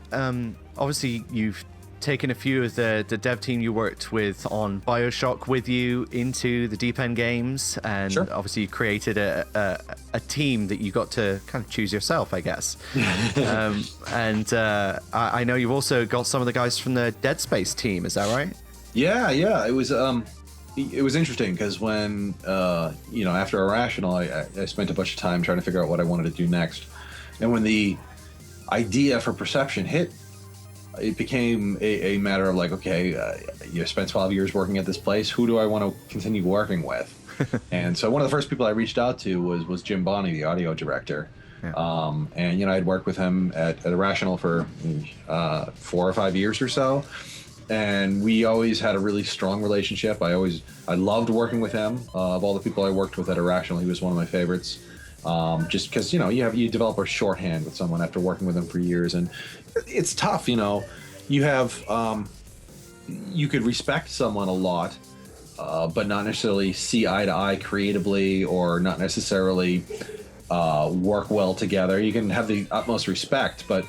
obviously you've taken a few of the dev team you worked with on BioShock with you into the Deep End games, and obviously you created a team that you got to kind of choose yourself, I guess. And I know you've also got some of the guys from the Dead Space team, is that right? Yeah, it was interesting because when after Irrational, I spent a bunch of time trying to figure out what I wanted to do next, and when the idea for Perception hit, it became a matter of like, okay, you spent 12 years working at this place. Who do I want to continue working with? And so one of the first people I reached out to was Jim Bonney, the audio director. Yeah. And I'd worked with him at Irrational for 4 or 5 years or so, and we always had a really strong relationship. I loved working with him. Of all the people I worked with at Irrational, he was one of my favorites. Just because you develop a shorthand with someone after working with them for years, and it's tough. You have you could respect someone a lot, but not necessarily see eye to eye creatively, or not necessarily work well together. You can have the utmost respect, but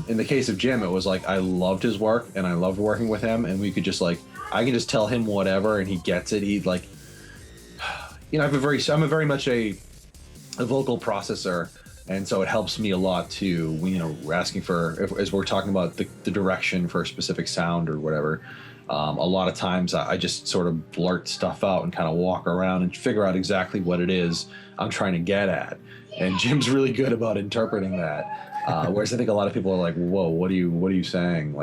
in the case of Jim, it was like I loved his work and I loved working with him, and we could just I can just tell him whatever and he gets it. He I'm very much a vocal processor, and so it helps me a lot too. We're asking for, as we're talking about the direction for a specific sound or whatever. A lot of times I just sort of blurt stuff out and kind of walk around and figure out exactly what it is I'm trying to get at. And Jim's really good about interpreting that. Whereas I think a lot of people are like, "Whoa, what are you saying?"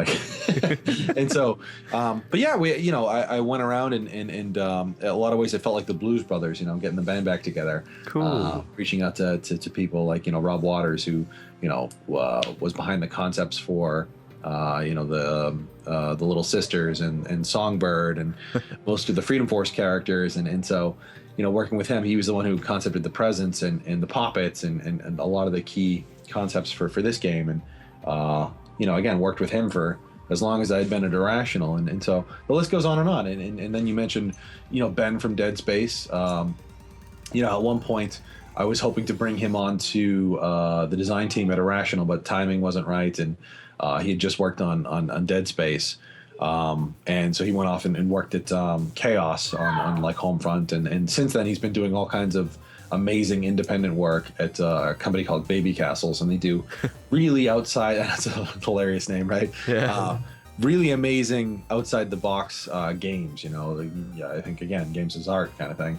And so, but yeah, I went around and in a lot of ways it felt like the Blues Brothers, getting the band back together. Cool. Reaching out to people like Rob Waters, who was behind the concepts for the Little Sisters and Songbird and most of the Freedom Force characters, and so working with him, he was the one who concepted the presence and the poppets and a lot of the key concepts for this game, and again worked with him for as long as I had been at Irrational, and so the list goes on, and then you mentioned Ben from Dead Space. At one point I was hoping to bring him on to the design team at Irrational, but timing wasn't right, and he had just worked on Dead Space, and so he went off and worked at Chaos on Homefront, and since then he's been doing all kinds of amazing independent work at a company called Baby Castles, and they do really outside. That's a hilarious name, right? Yeah. Really amazing outside the box games. You know, I think again, games is art kind of thing.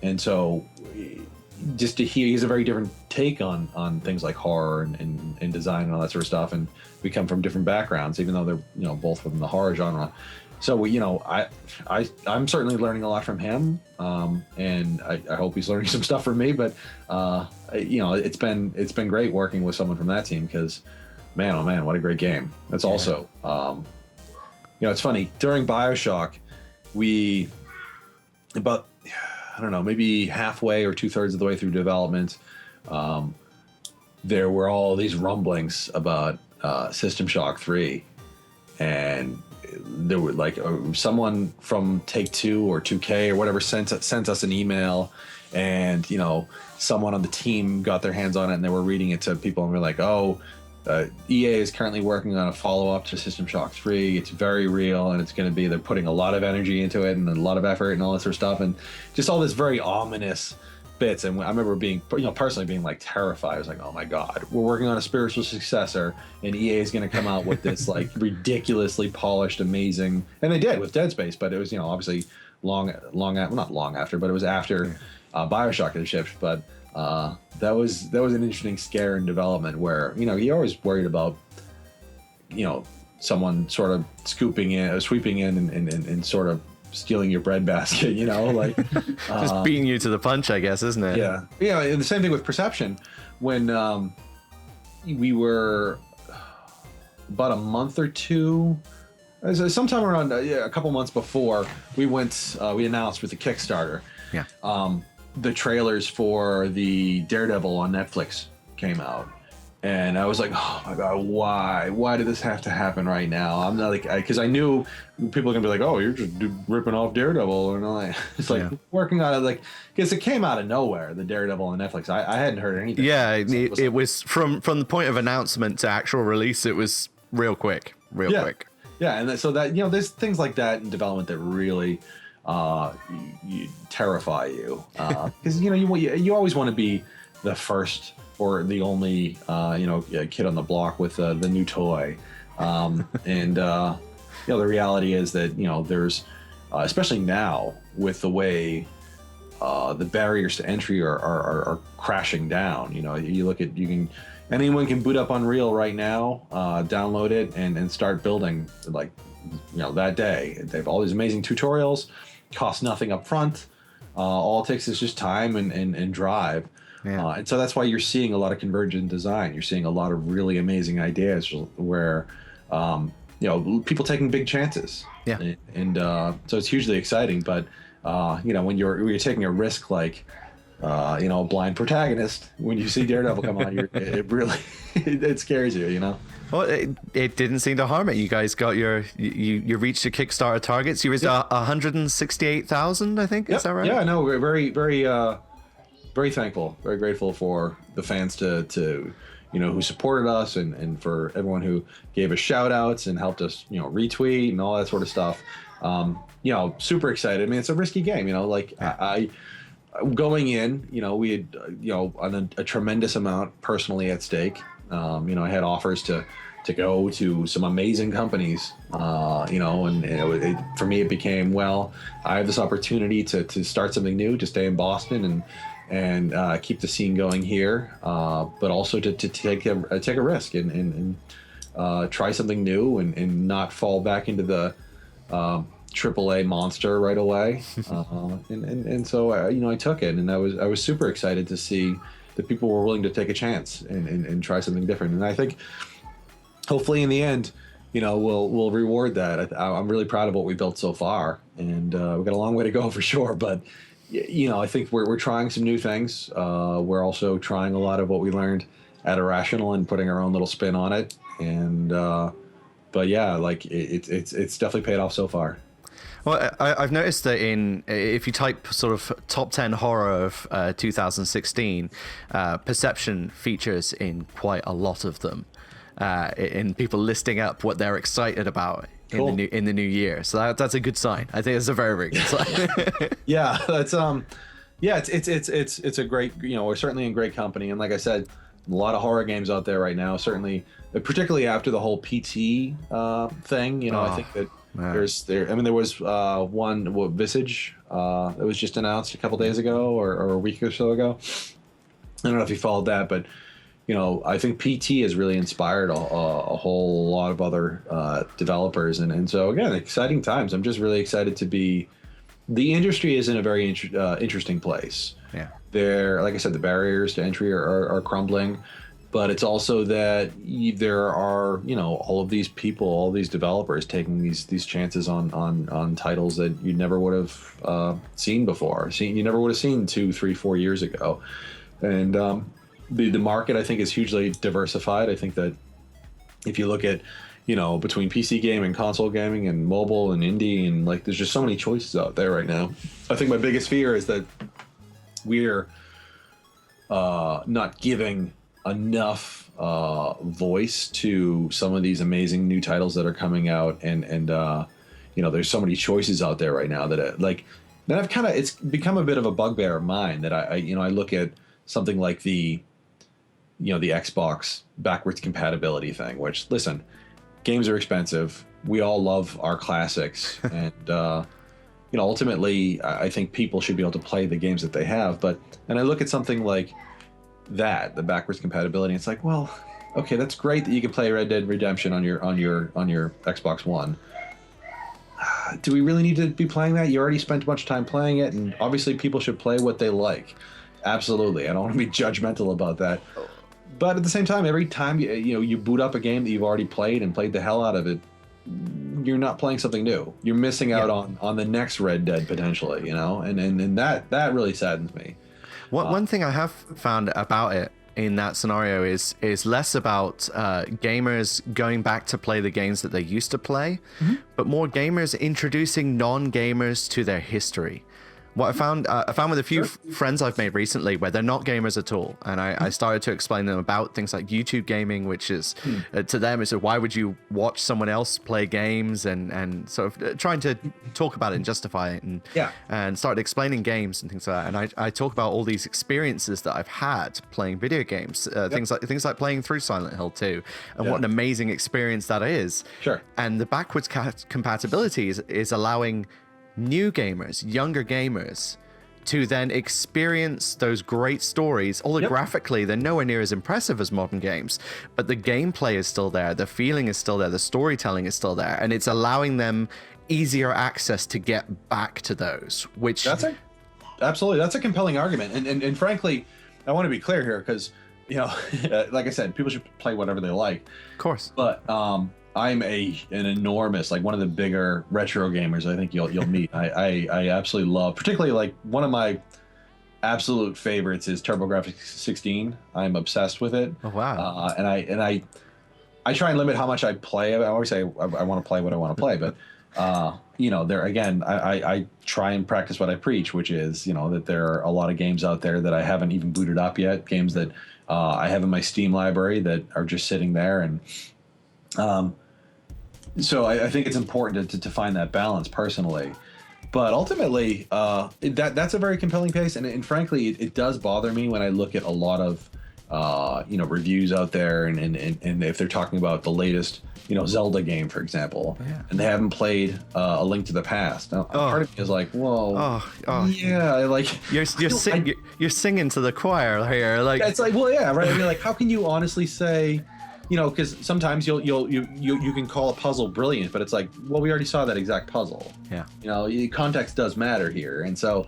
And so, just to hear, he's a very different take on things like horror and design and all that sort of stuff. And we come from different backgrounds, even though they're both within the horror genre. So I'm certainly learning a lot from him, and I hope he's learning some stuff from me. But it's been great working with someone from that team, because man, oh man, what a great game. That's also it's funny, during BioShock, we about I don't know, maybe halfway or 2/3 of the way through development, there were all these rumblings about System Shock 3, and there were like someone from Take-Two or 2K or whatever sent us an email, and someone on the team got their hands on it and they were reading it to people, and we're like, EA is currently working on a follow-up to System Shock 3. It's very real, and it's going to be, they're putting a lot of energy into it and a lot of effort and all that sort of stuff, and just all this very ominous bits. And I remember being, personally being like terrified. I was like, oh my God, we're working on a spiritual successor, and EA is going to come out with this like ridiculously polished, amazing, and they did with Dead Space, but it was, obviously not long after, but it was after BioShock had shipped. But that was an interesting scare in development, where you're always worried about someone sort of sweeping in and sort of stealing your breadbasket, like just beating you to the punch, I guess, isn't it? Yeah. And the same thing with Perception. When we were about a month or two, sometime around a couple months before, we announced with the Kickstarter. Yeah. The trailers for the Daredevil on Netflix came out, and I was like, oh my God, why did this have to happen right now? I'm not because I knew people are gonna be like, oh, you're just ripping off Daredevil, and it's like working on it, because it came out of nowhere, the Daredevil on Netflix. I hadn't heard anything. Yeah, it was from the point of announcement to actual release, it was real quick. Yeah, and so that there's things like that in development that really you terrify you, because you always want to be the first or the only kid on the block with the new toy, and the reality is that there's especially now with the way the barriers to entry are crashing down. You look at, anyone can boot up Unreal right now, download it and start building that day. They have all these amazing tutorials, cost nothing up front. All it takes is just time and drive. Yeah. And so that's why you're seeing a lot of convergent design. You're seeing a lot of really amazing ideas where, people taking big chances. Yeah. And so it's hugely exciting. But, when you're taking a risk like, a blind protagonist, when you see Daredevil come on, it really it scares you. Well, it didn't seem to harm it. You guys got you reached your Kickstarter targets. You raised 168,000, I think. Is that right? Yeah, no, we're very, very, very thankful, very grateful for the fans to who supported us, and for everyone who gave us shout outs and helped us, retweet and all that sort of stuff. Super excited. I mean, it's a risky game, I going in, we had, a tremendous amount personally at stake. I had offers to go to some amazing companies, and for me, it became, well, I have this opportunity to start something new, to stay in Boston and keep the scene going here, but also to take a risk and try something new and not fall back into the AAA monster right away. And so I took it, and I was super excited to see that people were willing to take a chance and try something different. And I think hopefully in the end, we'll reward that. I'm really proud of what we built so far, and we've got a long way to go for sure. But I think we're trying some new things. We're also trying a lot of what we learned at Irrational and putting our own little spin on it. And but yeah, it's definitely paid off so far. Well, I've noticed that if you type sort of top 10 horror of 2016, Perception features in quite a lot of them, in people listing up what they're excited about in the new year. So that's a good sign. I think it's a very, very good sign. Yeah, that's Yeah, it's a great, we're certainly in great company, and like I said, a lot of horror games out there right now. Certainly, particularly after the whole PT thing. I think that there was one Visage that was just announced a couple days ago or a week or so ago. I don't know if you followed that, but I think PT has really inspired a whole lot of other developers, and so again, exciting times. I'm just really excited to be. The industry is in a very interesting place. Yeah. Like I said, the barriers to entry are crumbling, but it's also that there are all of these people, all these developers taking these chances on titles that you never would have seen before. You never would have seen 2, 3, 4 years ago, and the market I think is hugely diversified. I think that if you look at between PC gaming, console gaming, and mobile and indie, and there's just so many choices out there right now. I think my biggest fear is that we're not giving enough voice to some of these amazing new titles that are coming out, and there's so many choices out there right now that it's become a bit of a bugbear of mine that I look at something like the Xbox backwards compatibility thing, which, listen, games are expensive. We all love our classics, and ultimately, I think people should be able to play the games that they have. And I look at something like that, the backwards compatibility. It's like, well, okay, that's great that you can play Red Dead Redemption on your Xbox One. Do we really need to be playing that? You already spent much time playing it, and obviously, people should play what they like. Absolutely, I don't want to be judgmental about that. But at the same time, every time you boot up a game that you've already played and played the hell out of it, you're not playing something new. You're missing out on the next Red Dead potentially, and that really saddens me. One thing I have found about it in that scenario is less about gamers going back to play the games that they used to play, but more gamers introducing non-gamers to their history. What I found with a few friends I've made recently where they're not gamers at all, and I started to explain them about things like YouTube gaming, which is to them it's why would you watch someone else play games, and sort of trying to talk about it and justify it, and started explaining games and things like that. And I talk about all these experiences that I've had playing video games, things like playing through Silent Hill 2, and what an amazing experience that is. Sure. And the backwards compatibility is allowing new gamers, younger gamers, to then experience those great stories. Although graphically they're nowhere near as impressive as modern games, but the gameplay is still there, the feeling is still there, the storytelling is still there, and it's allowing them easier access to get back to those. Which absolutely, that's a compelling argument, and frankly, I want to be clear here because like I said, people should play whatever they like, of course, but I'm an enormous, one of the bigger retro gamers I think you'll meet. I absolutely love, particularly one of my absolute favorites is TurboGrafx 16. I'm obsessed with it. Oh wow! And I try and limit how much I play. I always say I want to play what I want to play, but there again, I try and practice what I preach, which is that there are a lot of games out there that I haven't even booted up yet. Games that I have in my Steam library that are just sitting there, and so I think it's important to find that balance personally, but ultimately that's a very compelling case, and frankly it does bother me when I look at a lot of reviews out there, and if they're talking about the latest Zelda game, for example, and they haven't played A Link to the Past. Now, part of me is like, whoa, you're singing to the choir here, it's like, well, yeah, right. I mean, how can you honestly say? Because sometimes you can call a puzzle brilliant, but it's like, well, we already saw that exact puzzle. Yeah. Context does matter here, and so.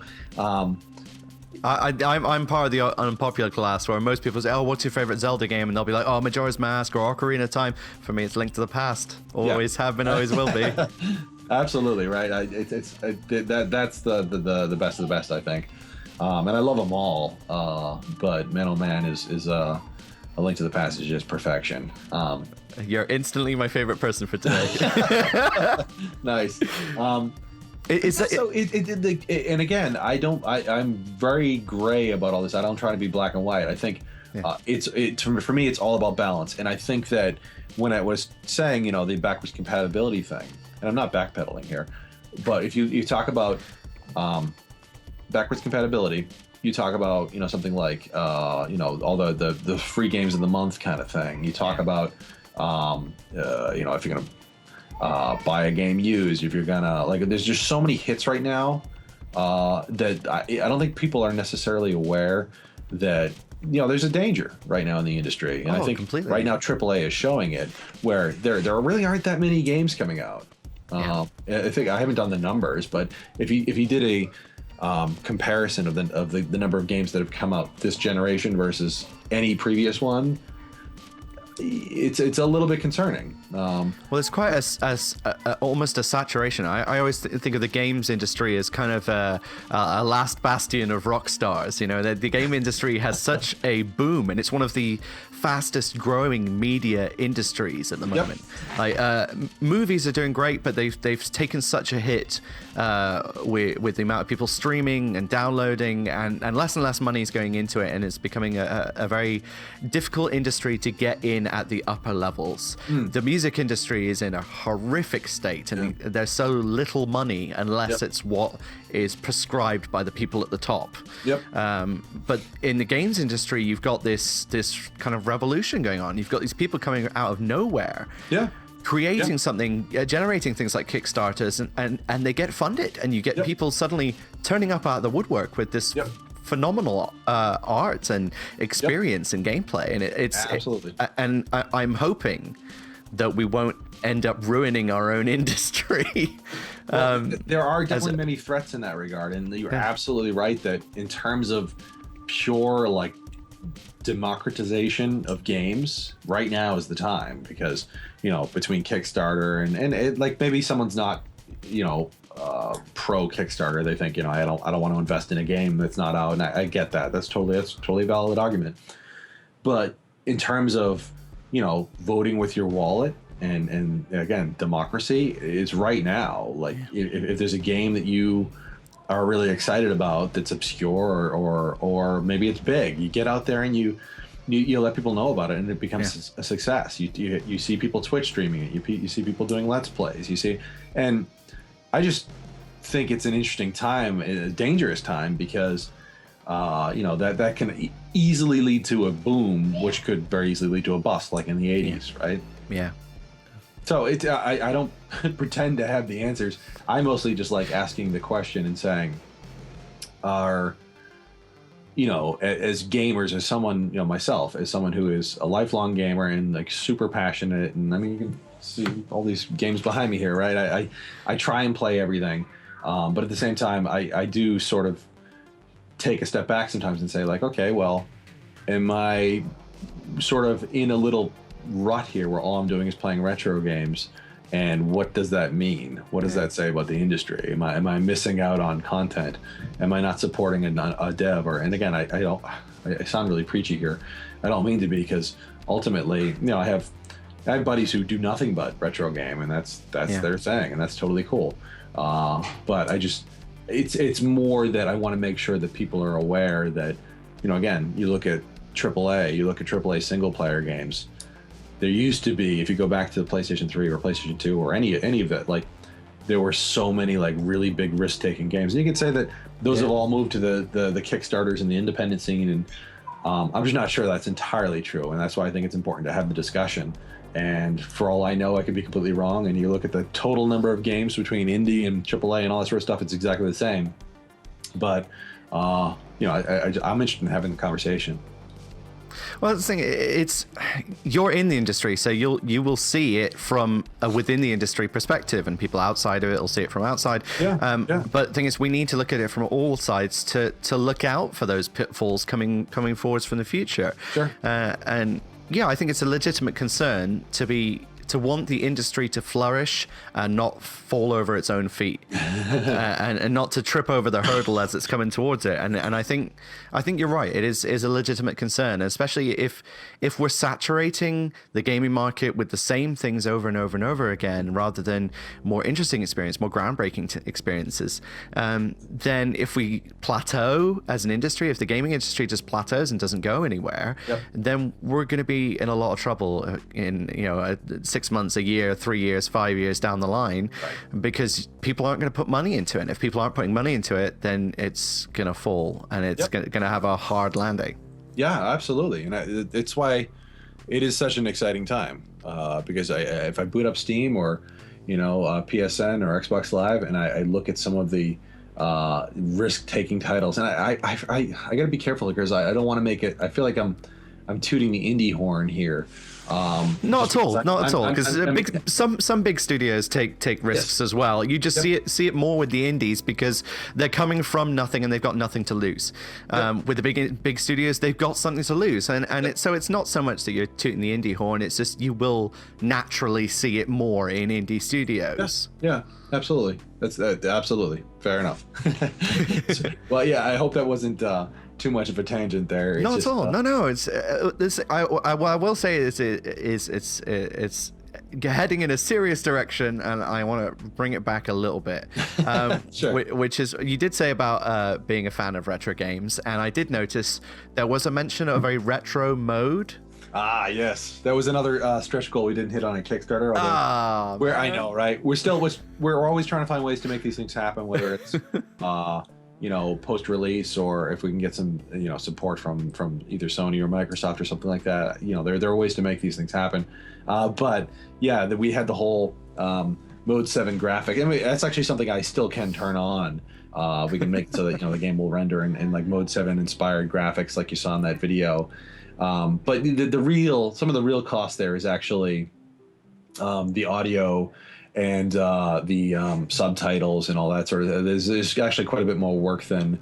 I'm part of the unpopular class where most people say, "Oh, what's your favorite Zelda game?" And they'll be like, "Oh, Majora's Mask or Ocarina of Time." For me, it's Link to the Past. Always have been, always will be. Absolutely right. That's the best of the best, I think, and I love them all. But man, oh man, is A Link to the Past is just perfection. You're instantly my favorite person for today. Nice. And again, I'm very gray about all this. I don't try to be black and white. I think for me, it's all about balance. And I think that when I was saying, the backwards compatibility thing, and I'm not backpedaling here, but if you talk about backwards compatibility, you talk about, something like, all the free games of the month kind of thing. You talk about, if you're going to buy a game used, if you're going to, there's just so many hits right now that I don't think people are necessarily aware that, there's a danger right now in the industry. And I think completely. Right now AAA is showing it, where there really aren't that many games coming out. I think I haven't done the numbers, but if you did a comparison of the number of games that have come out this generation versus any previous one, it's a little bit concerning. Well, it's quite almost a saturation. I always think of the games industry as kind of a last bastion of rock stars. The game industry has such a boom, and it's one of the fastest growing media industries at the moment. Movies are doing great, but they've taken such a hit with the amount of people streaming and downloading, and less money is going into it, and it's becoming a very difficult industry to get in at the upper levels. The music industry is in a horrific state, and there's so little money unless it's what is prescribed by the people at the top. But in the games industry, you've got this kind of revolution going on. You've got these people coming out of nowhere, creating something, generating things like Kickstarters, and they get funded, and you get people suddenly turning up out of the woodwork with this phenomenal art and experience and gameplay, and it's absolutely. I'm hoping that we won't end up ruining our own industry. There are definitely many threats in that regard, and you're absolutely right that in terms of pure democratization of games, right now is the time, because between Kickstarter and it, maybe someone's not pro Kickstarter, they think I don't want to invest in a game that's not out, and I get that. That's totally a valid argument. But in terms of voting with your wallet, and again, democracy is right now. If there's a game that you are really excited about that's obscure or maybe it's big, you get out there and you let people know about it, and it becomes a success. You see people Twitch streaming it. You see people doing Let's Plays. And I just think it's an interesting time, a dangerous time, because that can easily lead to a boom, which could very easily lead to a bust, like in the 80s, right? Yeah. So I don't pretend to have the answers. I mostly just like asking the question and saying, as gamers, as someone, myself, as someone who is a lifelong gamer and super passionate, and I mean, you can see all these games behind me here, right? I try and play everything, but at the same time, I do sort of take a step back sometimes and say, okay, well, am I sort of in a little rut here where all I'm doing is playing retro games, and what does that mean? What does that say about the industry? Am I missing out on content? Am I not supporting a dev? And again, I sound really preachy here. I don't mean to be, because ultimately, I have buddies who do nothing but retro game, and that's their thing, and that's totally cool. But it's more that I want to make sure that people are aware that, again, you look at AAA single player games. There used to be, if you go back to the PlayStation 3 or PlayStation 2 or any of it, there were so many really big risk-taking games. And you could say that those have all moved to the Kickstarters and the independent scene, and I'm just not sure that's entirely true. And that's why I think it's important to have the discussion. And for all I know, I could be completely wrong. And you look at the total number of games between indie and AAA and all that sort of stuff, it's exactly the same. But I'm interested in having the conversation. Well, the thing, you're in the industry, so you will see it from a within the industry perspective, and people outside of it will see it from outside. But the thing is, we need to look at it from all sides to look out for those pitfalls coming forwards from the future. And I think it's a legitimate concern to want the industry to flourish and not fall over its own feet, and not to trip over the hurdle as it's coming towards it. And I think you're right. It is a legitimate concern, especially if we're saturating the gaming market with the same things over and over and over again, rather than more interesting more groundbreaking experiences. Then if we plateau as an industry, if the gaming industry just plateaus and doesn't go anywhere, then we're going to be in a lot of trouble in 6 6 months, a year, 3 years, 5 years down the line, because people aren't going to put money into it. And if people aren't putting money into it, then it's going to fall, and it's going to have a hard landing. Yeah, absolutely. And it's why it is such an exciting time, because if I boot up Steam or, PSN or Xbox Live, and I look at some of the risk-taking titles, and I got to be careful because I don't want to make it. I feel like I'm tooting the indie horn here. Not at all. Because some big studios take risks as well. You just see it more with the indies because they're coming from nothing and they've got nothing to lose. With the big studios, they've got something to lose, and so it's not so much that you're tooting the indie horn. It's just you will naturally see it more in indie studios. Yeah, absolutely. That's absolutely fair enough. Well, yeah, I hope that wasn't too much of a tangent there. Not at all. No. It's what I will say is it's heading in a serious direction, and I want to bring it back a little bit. Sure. Which is, you did say about being a fan of retro games, and I did notice there was a mention of a retro mode. Ah, yes, that was another stretch goal we didn't hit on a Kickstarter. I know, right? We're always trying to find ways to make these things happen, whether it's post-release, or if we can get some, support from either Sony or Microsoft or something like that. There are ways to make these things happen. But yeah, we had the whole Mode 7 graphic. I mean, that's actually something I still can turn on. We can make it so that, the game will render in like Mode 7 inspired graphics like you saw in that video. But some of the real cost there is actually the audio and the subtitles and all that sort of. There's actually quite a bit more work than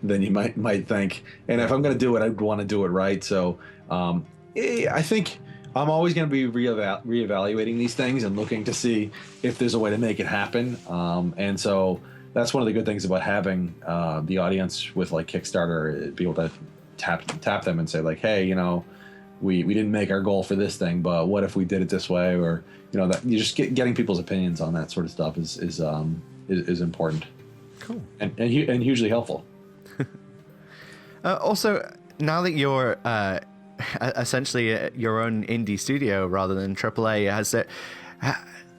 you might think. And if I'm going to do it, I'd want to do it right. So I think I'm always going to be reevaluating these things and looking to see if there's a way to make it happen. And so that's one of the good things about having the audience with like Kickstarter, be able to tap them and say like, hey, we didn't make our goal for this thing, but what if we did it this way? Or that you just getting people's opinions on that sort of stuff is important. Cool. And hugely helpful. Also, now that you're essentially your own indie studio rather than AAA,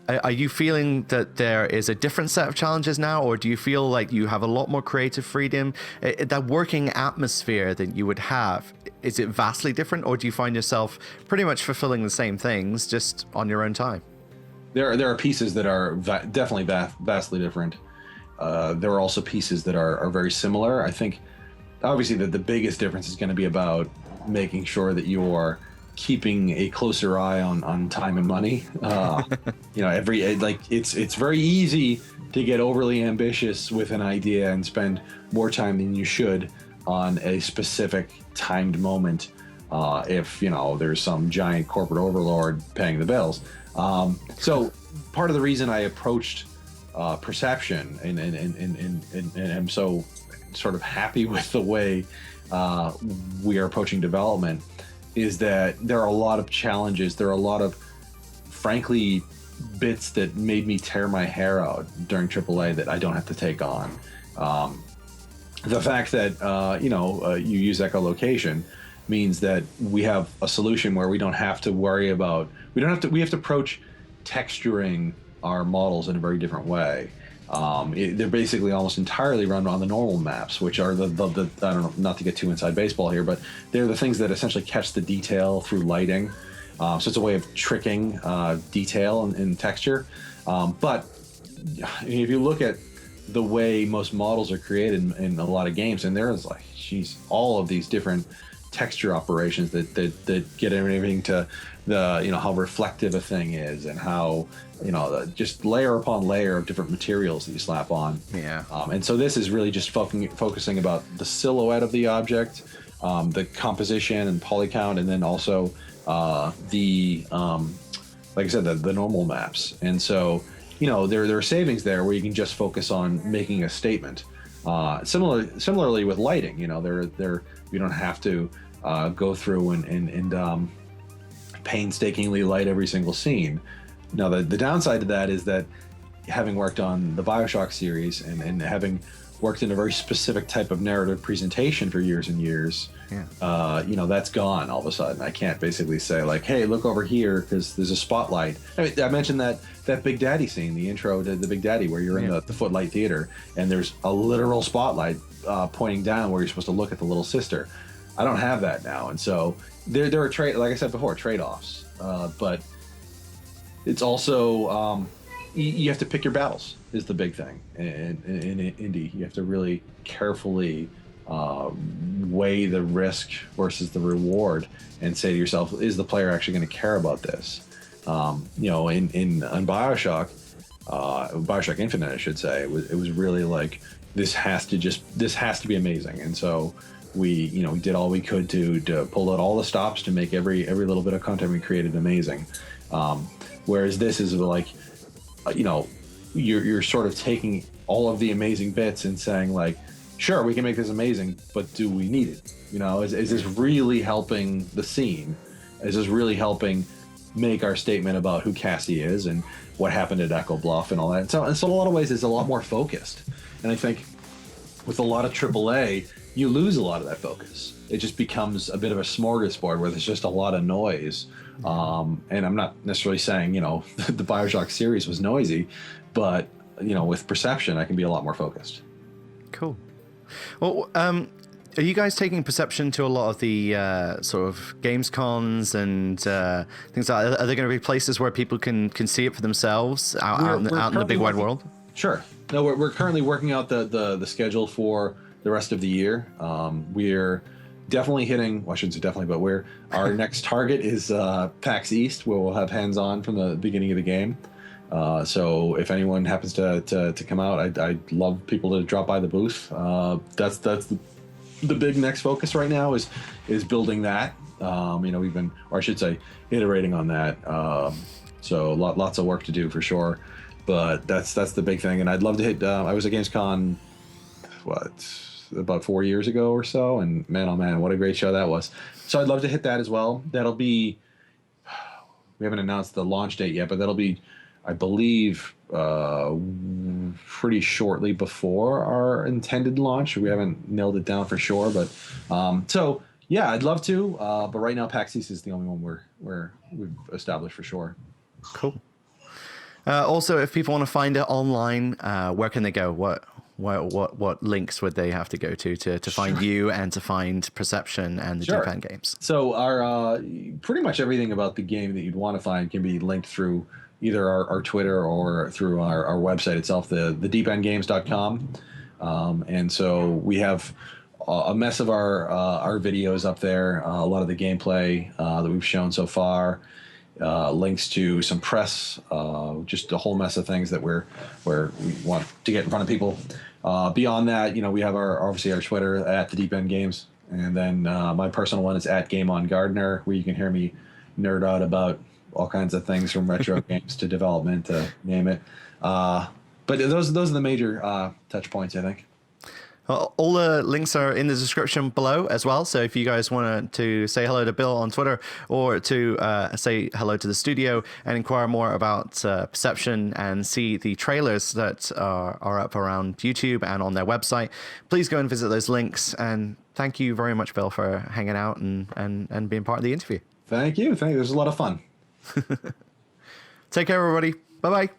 are you feeling that there is a different set of challenges now, or do you feel like you have a lot more creative freedom? That working atmosphere that you would have, is it vastly different, or do you find yourself pretty much fulfilling the same things just on your own time? There are pieces that are definitely vastly different. There are also pieces that are very similar. I think obviously the biggest difference is going to be about making sure that you're keeping a closer eye on time and money. It's very easy to get overly ambitious with an idea and spend more time than you should on a specific timed moment if there's some giant corporate overlord paying the bills. So part of the reason I approached Perception and am so sort of happy with the way we are approaching development is that there are a lot of challenges. There are a lot of, frankly, bits that made me tear my hair out during AAA that I don't have to take on. The fact that, you use echolocation means that we have a solution where we don't have to worry about, we have to approach texturing our models in a very different way. They're basically almost entirely run on the normal maps, which are the I don't know, not to get too inside baseball here, but they're the things that essentially catch the detail through lighting. So it's a way of tricking detail and texture. But if you look at the way most models are created in a lot of games, and there's like, all of these different texture operations that get everything to the how reflective a thing is, and how just layer upon layer of different materials that you slap on. Yeah. And so this is really just focusing about the silhouette of the object, the composition and poly count, and then also the like I said, the normal maps. And so there are savings there where you can just focus on making a statement. Similarly with lighting, you don't have to go through and painstakingly light every single scene. Now the downside to that is that having worked on the BioShock series and having worked in a very specific type of narrative presentation for years and years, that's gone all of a sudden. I can't basically say like, hey, look over here because there's a spotlight. I mentioned that Big Daddy scene, the intro to the Big Daddy, where you're in the Footlight Theater and there's a literal spotlight pointing down where you're supposed to look at the little sister. I don't have that now, and so there are like I said before, trade-offs. But it's also you have to pick your battles is the big thing in indie. You have to really carefully weigh the risk versus the reward and say to yourself, is the player actually going to care about this? On Bioshock Infinite, I should say, it was really like this has to be amazing, and so we did all we could to pull out all the stops to make every little bit of content we created amazing. Whereas this is like, you're sort of taking all of the amazing bits and saying like, sure, we can make this amazing, but do we need it? Is this really helping the scene? Is this really helping make our statement about who Cassie is and what happened at Echo Bluff and all that? So in a lot of ways, it's a lot more focused. And I think with a lot of AAA, you lose a lot of that focus. It just becomes a bit of a smorgasbord where there's just a lot of noise. And I'm not necessarily saying, the Bioshock series was noisy, but, with Perception, I can be a lot more focused. Cool. Well, are you guys taking Perception to a lot of the sort of games cons and things like that? Are there going to be places where people can see it for themselves out in the big wide world? Sure. No, we're currently working out the schedule for the rest of the year. We're definitely hitting, well, I shouldn't say definitely, but our next target is PAX East, where we'll have hands-on from the beginning of the game. So if anyone happens to come out, I'd love people to drop by the booth. That's the big next focus right now is building that. We've been, or I should say, iterating on that. So lots of work to do for sure. But that's the big thing, and I'd love to hit. I was at Gamescom, about 4 years ago or so, and man, oh man, what a great show that was. So I'd love to hit that as well. That'll be. We haven't announced the launch date yet, but that'll be, I believe, pretty shortly before our intended launch. We haven't nailed it down for sure, but so yeah, I'd love to. But right now, PAX East is the only one we've established for sure. Cool. Also, if people want to find it online, where can they go? What links would they have to go to find you and to find Perception and the Japan games? So our pretty much everything about the game that you'd want to find can be linked through either our Twitter or through our website itself, the deependgames.com. And so we have a mess of our videos up there, a lot of the gameplay that we've shown so far. Links to some press, just a whole mess of things that we want to get in front of people. Beyond that, we have obviously our Twitter at the Deep End Games, and then my personal one is at Game on Gardner, where you can hear me nerd out about all kinds of things from retro games to development, to name it. But those are the major touch points, I think. All the links are in the description below as well. So if you guys want to say hello to Bill on Twitter or to say hello to the studio and inquire more about Perception and see the trailers that are up around YouTube and on their website, please go and visit those links. And thank you very much, Bill, for hanging out and being part of the interview. Thank you. This was a lot of fun. Take care, everybody. Bye-bye.